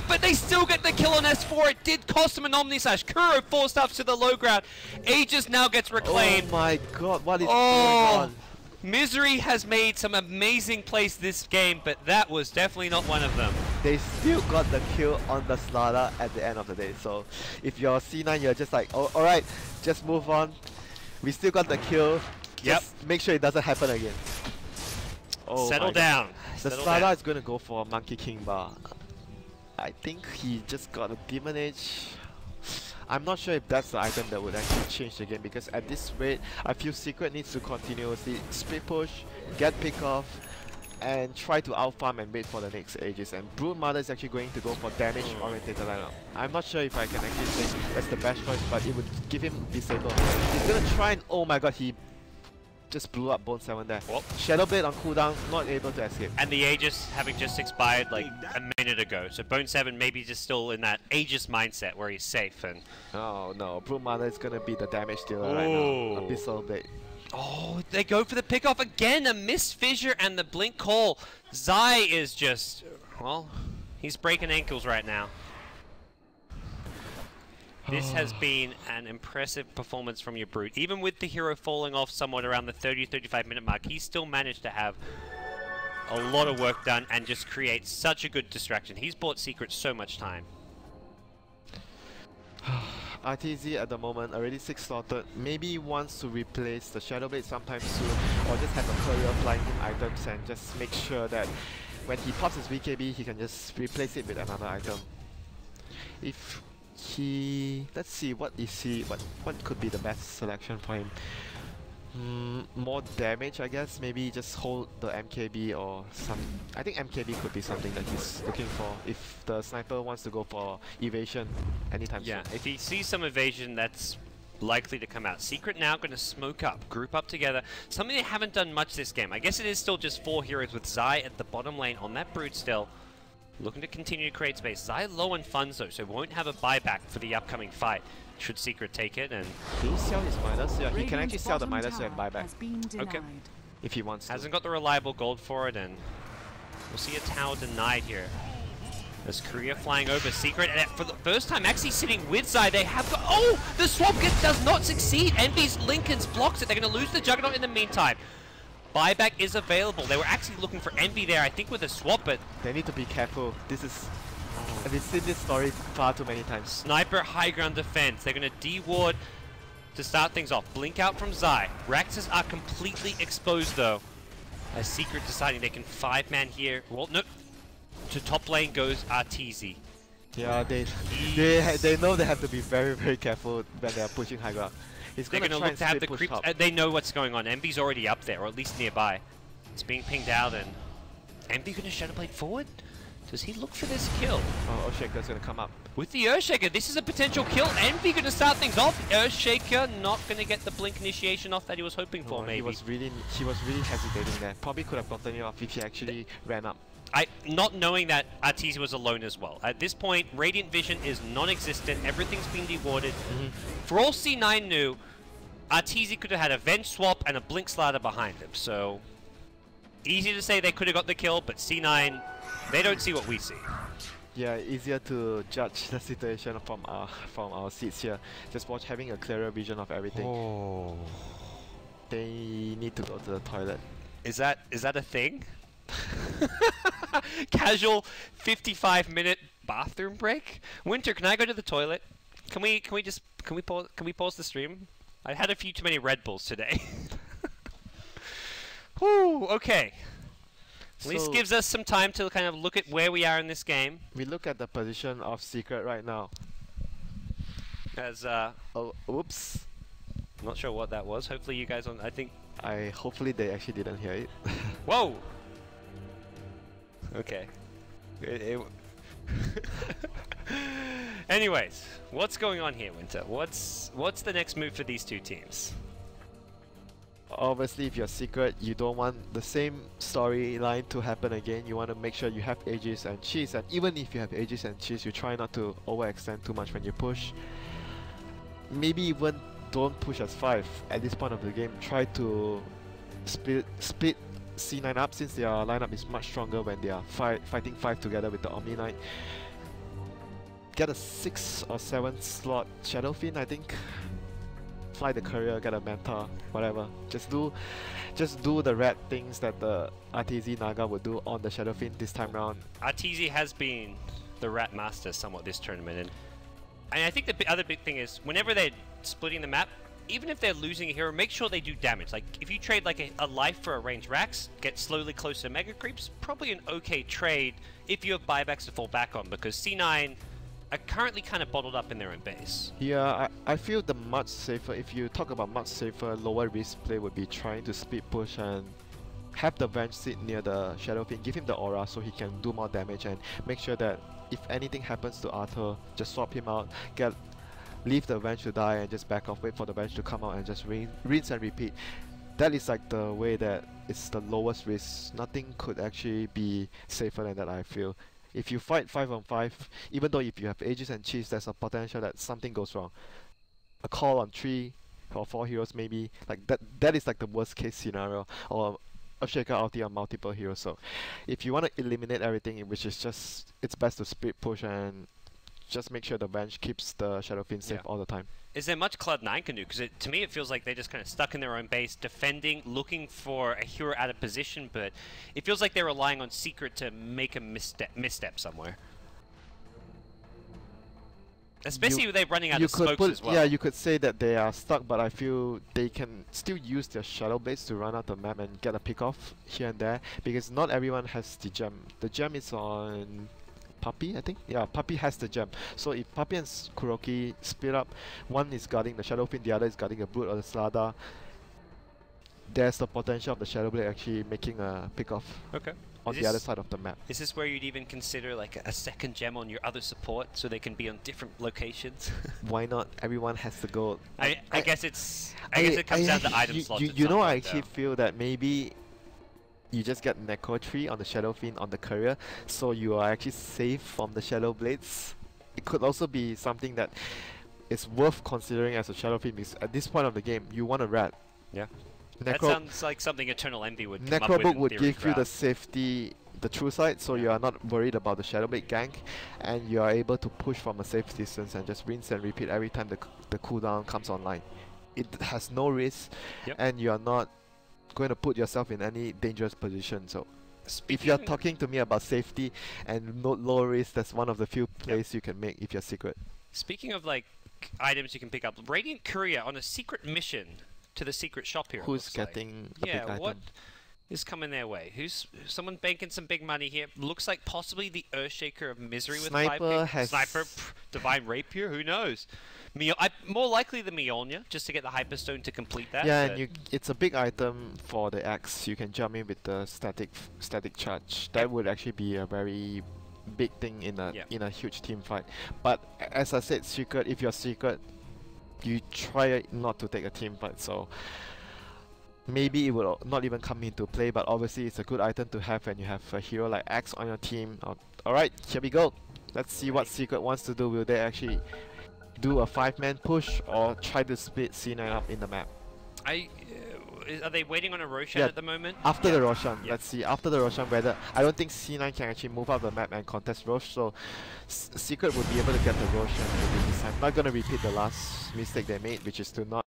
But they still get the kill on S4. It did cost him an Omni Slash. Kuro forced up to the low ground. Aegis now gets reclaimed. Oh my god, what is going on? Misery has made some amazing plays this game, but that was definitely not one of them. They still got the kill on the Slaughter at the end of the day. So if you're C9, you're just like, oh, alright, just move on. We still got the kill. Just make sure it doesn't happen again. Oh, settle down. The Slaughter is going to go for a Monkey King bar. I think he just got a Demon Age. I'm not sure if that's the item that would actually change the game, because at this rate, I feel Secret needs to continuously split push, get pick off, and try to outfarm and wait for the next Aegis. And Broodmother is actually going to go for damage oriented lineup. I'm not sure if I can actually say that's the best choice, but it would give him disable. He's gonna try and, oh my god, he just blew up Bone 7 there. Well, Shadow Blade on cooldown, not able to escape. And the Aegis having just expired like a minute ago. So Bone 7 maybe just still in that Aegis mindset where he's safe. And oh no, Broodmother is gonna be the damage dealer right now. Abyssal Blade. oh, they go for the pickoff again. A missed fissure and the blink call. Zai is just, well, he's breaking ankles right now. This has been an impressive performance from your Brute. Even with the hero falling off somewhat around the 30-35 minute mark, he still managed to have a lot of work done and just create such a good distraction. He's bought Secret so much time. Arteezy at the moment already 6 slotted. Maybe he wants to replace the Shadow Blade sometime soon, or just have a courier flying him items and just make sure that when he pops his BKB, he can just replace it with another item. If he, let's see, what could be the best selection for him? More damage, I guess. Maybe just hold the MKB or some. I think MKB could be something that he's looking for if the sniper wants to go for evasion anytime soon. If he sees some evasion, that's likely to come out. Secret now going to smoke up, group up together. Something they haven't done much this game. I guess it is still just 4 heroes with Zai at the bottom lane on that Brood still. Looking to continue to create space. Zai low on funds though, so won't have a buyback for the upcoming fight. Should Secret take it and... Can he sell his Midas? Yeah, he can actually sell the Midas and buy back. Okay. If he wants to. Hasn't got the reliable gold for it, and we'll see a tower denied here. There's Korea flying over Secret, and for the first time actually sitting with Zai. They have got... Oh! The swap does not succeed! Envy's Lincoln's blocks it. They're going to lose the Juggernaut in the meantime. Buyback is available. They were actually looking for Envy there, I think, with a swap, but... They need to be careful. This is... We've seen this story far too many times. Sniper high ground defense. They're going to de-ward to start things off. Blink out from Zai. Raxes are completely exposed though. As Secret deciding they can 5-man here. Well, no. To top lane goes Arteezy. Yeah, they know they have to be very, very careful when they are pushing high ground. They're going to look to have the creeps. They know what's going on. Envy's already up there, or at least nearby. It's being pinged out, and Envy going to Shadow Blade forward? Does he look for this kill? Oh, Earthshaker's going to come up. With the Earthshaker, this is a potential kill. Envy going to start things off. Earthshaker not going to get the blink initiation off that he was hoping for, maybe. He was really hesitating there. Probably could have gotten it off if he actually ran up. Not knowing that Arteezy was alone as well. At this point, Radiant Vision is non-existent. Everything's been dewarded. For all C9 knew, Arteezy could have had a Venge swap and a Blink Slider behind him. So, easy to say they could have got the kill, but C9, they don't see what we see. Yeah, easier to judge the situation from our seats here. Just having a clearer vision of everything. Oh. They need to go to the toilet. Is that a thing? Casual 55-minute bathroom break. Winter, can I go to the toilet? Can we pause the stream? I had a few too many Red Bulls today. Whew, okay. At least gives us some time to kind of look at where we are in this game. We look at the position of Secret right now. As Oh, oops. I'm not sure what that was. Hopefully you guys I think. Hopefully they actually didn't hear it. Whoa. Okay. Anyways, what's going on here, Winter? What's the next move for these two teams? Obviously, if you're Secret, you don't want the same storyline to happen again. You want to make sure you have Aegis and Cheese, and even if you have Aegis and Cheese, you try not to overextend too much when you push. Maybe even don't push as 5 at this point of the game. Try to split C9 up, since their lineup is much stronger when they are fighting 5 together with the Omni Knight. Get a 6 or 7 slot Shadow Fiend, I think. Fly the courier, get a Manta, whatever. Just do the red things that the Arteezy Naga would do on the Shadow Fiend this time round. Arteezy has been the rat master somewhat this tournament, and I think the other big thing is whenever they're splitting the map, even if they're losing a hero, make sure they do damage. Like if you trade like a life for a range Rax, get slowly closer to Mega Creeps, probably an okay trade if you have buybacks to fall back on, because C9 are currently kind of bottled up in their own base. Yeah, I feel the much safer, if you talk about much safer, lower risk play would be trying to speed push and have the Venge sit near the Shadow Fiend, give him the aura so he can do more damage, and make sure that if anything happens to Artour, just swap him out, leave the Venge to die and just back off, wait for the Venge to come out and just rinse and repeat. That is like the way that it's the lowest risk. Nothing could actually be safer than that, I feel. If you fight 5 on 5, even though if you have Aegis and Cheese, there's a potential that something goes wrong. A call on 3 or 4 heroes maybe, like that is like the worst case scenario, or a shaker ulti on multiple heroes. So if you want to eliminate everything, which is just, it's best to split push and just make sure the bench keeps the Shadow Fiend safe all the time. Is there much Cloud9 can do? Because to me it feels like they're just kind of stuck in their own base, defending, looking for a hero out of position, but it feels like they're relying on Secret to make a misstep somewhere. Especially with they running out of smokes as well. Yeah, you could say that they are stuck, but I feel they can still use their Shadow Blades to run out the map and get a pick off here and there, because not everyone has the gem. The gem is on Puppy, I think? Yeah, Puppy has the gem. So if Puppy and Kuroki split up, one is guarding the Shadow Fiend, the other is guarding a Brood or the Slada, there's the potential of the Shadow Blade actually making a pick off on the other side of the map. Is this where you'd even consider like a second gem on your other support so they can be on different locations? Why not? Everyone has to go. I guess it comes down to item slots. You know, I actually feel that maybe you just get Necro Tree on the Shadow Fiend on the courier, so you are actually safe from the Shadow Blades. It could also be something that is worth considering as a Shadow Fiend, because at this point of the game, you want a rat. Yeah. That sounds like something Eternal Envy would come up with. Necrobook would give you the safety, the true side, so you are not worried about the Shadow Blade gank, and you are able to push from a safe distance and just rinse and repeat every time the cooldown comes online. It has no risk, and you are not going to put yourself in any dangerous position. So if you're talking to me about safety and low risk, that's one of the few plays you can make if you're Secret. Speaking of like items you can pick up, Radiant Courier on a secret mission to the secret shop here. Who's getting a big item? What is coming their way? Who's someone banking some big money here? Looks like possibly the Earthshaker of Misery with 5 ping. Sniper, Divine Rapier, who knows? More likely the Mjolnir, just to get the Hyperstone to complete that. Yeah, and it's a big item for the axe. You can jump in with the static charge. That would actually be a very big thing in a huge team fight. But as I said, Secret, if you're Secret, you try not to take a team fight. So maybe it will not even come into play, but obviously it's a good item to have when you have a hero like Axe on your team. Alright, here we go. Let's see what Secret wants to do. Will they actually do a 5-man push or try to split C9 up in the map? Are they waiting on a Roshan at the moment? After the Roshan, let's see. After the Roshan, whether I don't think C9 can actually move up the map and contest Rosh, so Secret would be able to get the Roshan this time. Not gonna repeat the last mistake they made, which is to not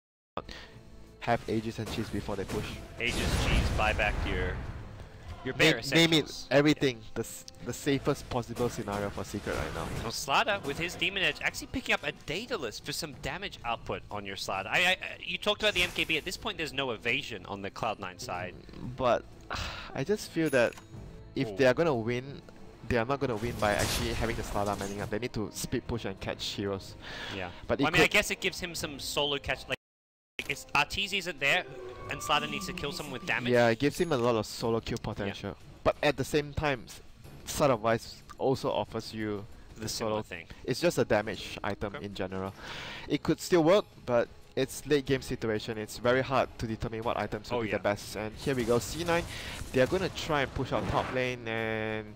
have Aegis and Cheese before they push. Aegis, Cheese, buy back your your bare Name it, essentials. everything. The safest possible scenario for Secret right now. Well, Slider, with his Demon Edge, actually picking up a Daedalus for some damage output on your Slider. You talked about the MKB. At this point, there's no evasion on the Cloud9 side. But I just feel that if they are gonna win, they are not gonna win by actually having the Slider manning up. They need to speed push and catch heroes. Yeah. But Well, I mean, I guess it gives him some solo catch. Like, if Arteezy isn't there, and Slider needs to kill someone with damage. Yeah, it gives him a lot of solo kill potential. But at the same time, Sword of Vice also offers you the solo thing. It's just a damage item Okay. in general. It could still work, but it's late game situation. It's very hard to determine what items will be the best. And here we go, C9. They are going to try and push out top lane, and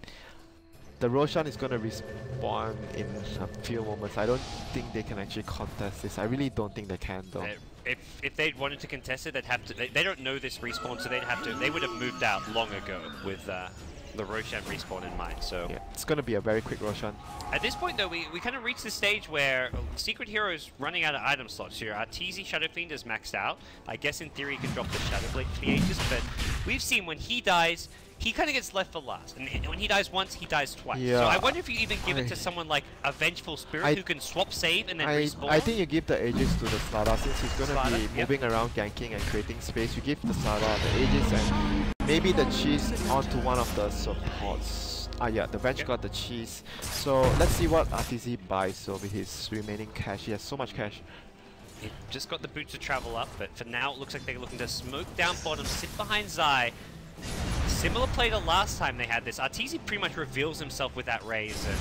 the Roshan is going to respawn in a few moments. I don't think they can actually contest this. I really don't think they can though. If they'd wanted to contest it, they'd have to. They don't know this respawn, so they'd have to. They would have moved out long ago with the Roshan respawn in mind. So yeah, it's going to be a very quick Roshan. at this point, though, we kind of reached the stage where Secret Hero is running out of item slots here. Arteezy Shadow Fiend is maxed out. I guess in theory he can drop the Shadow Blade for the Aegis, but we've seen when he dies, he kind of gets left for last. And when he dies once, he dies twice. Yeah. So I wonder if you even give it to someone like a Vengeful Spirit who can swap save and then respawn. I think you give the Aegis to the Slider since he's going to be Yep. moving around, ganking and creating space. You give the Slider the Aegis and maybe the cheese onto one of the supports. Yeah, the Venge got the cheese. So let's see what Arteezy buys so with his remaining cash. He has so much cash. He just got the boots to travel up, but for now it looks like they're looking to smoke down bottom, sit behind Zai. Similar play to last time they had this. Arteezy pretty much reveals himself with that raise, and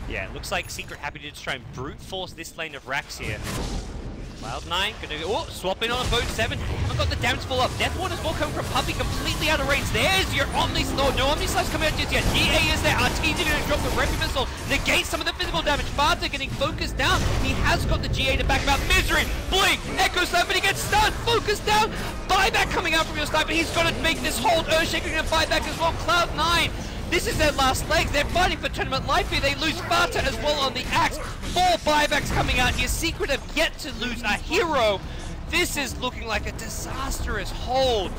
yeah, it looks like Secret happy to just try and brute force this lane of Rax here. CLOUD9 gonna swap in on a boat 7. Haven't got the damage full up. Death Ward as well coming from Puppy completely out of range. There's your Omni Slash. No Omni Slash coming out just yet. DA is there. Arteezy gonna drop the Refi Missile. Negate some of the physical damage. Farta getting focused down. He has got the GA to back him up. Misery, Blink, Echo Slam, but he gets stunned. Focused down. Buyback coming out from your sniper. He's got to make this hold. Earthshaker gonna buy back as well. CLOUD9. This is their last leg. They're fighting for tournament life here. They lose Farta as well on the axe. 4 buybacks coming out here. Secret have yet to lose a hero. This is looking like a disastrous hold.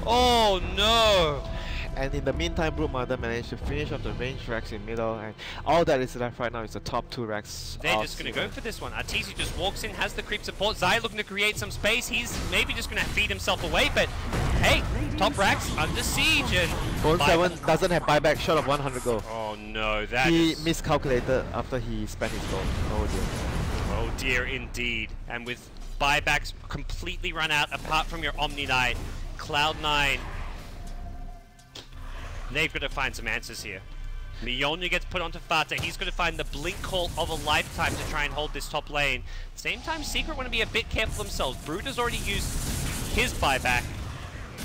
Oh no. And in the meantime, Brood Mother managed to finish off the ranged Rex in middle, and all that is left right now is the top 2 Rex. They're just going to go for this one. Arteezy just walks in, has the creep support. Zai looking to create some space. He's maybe just going to feed himself away, but hey, top Rex under siege. And Bone 7 doesn't have buyback, short of 100 gold. oh no, that He is... miscalculated after he spent his gold. Oh dear. Oh dear, indeed. And with buybacks completely run out, apart from your Omni Knight, CLOUD9, they've got to find some answers here. Mionya gets put onto Farta. He's going to find the blink call of a lifetime to try and hold this top lane. Same time, Secret want to be a bit careful themselves. Brood has already used his buyback.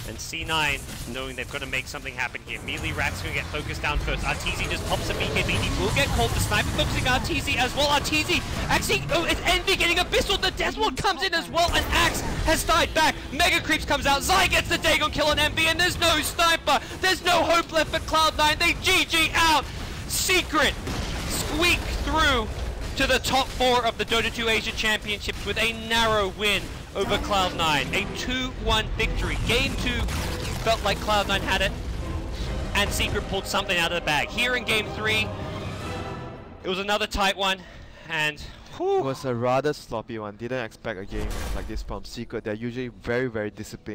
And C9, knowing they've got to make something happen here. Melee Rax going to get focused down first. Arteezy just pops a BKB. He will get called. The sniper focusing Arteezy as well. Arteezy actually, it's Envy getting Abyssal. The Death Ward comes in as well. And Axe has died back. Mega Creeps comes out. Zai gets the Dagon kill on Envy. And there's no sniper. There's no hope left for CLOUD9. They GG out. Secret squeak through to the top 4 of the Dota 2 Asia Championships with a narrow win over CLOUD9. A 2-1 victory. Game 2 felt like CLOUD9 had it, and Secret pulled something out of the bag. Here in Game 3, it was another tight one, and It was a rather sloppy one. Didn't expect a game like this from Secret. They're usually very, very disciplined.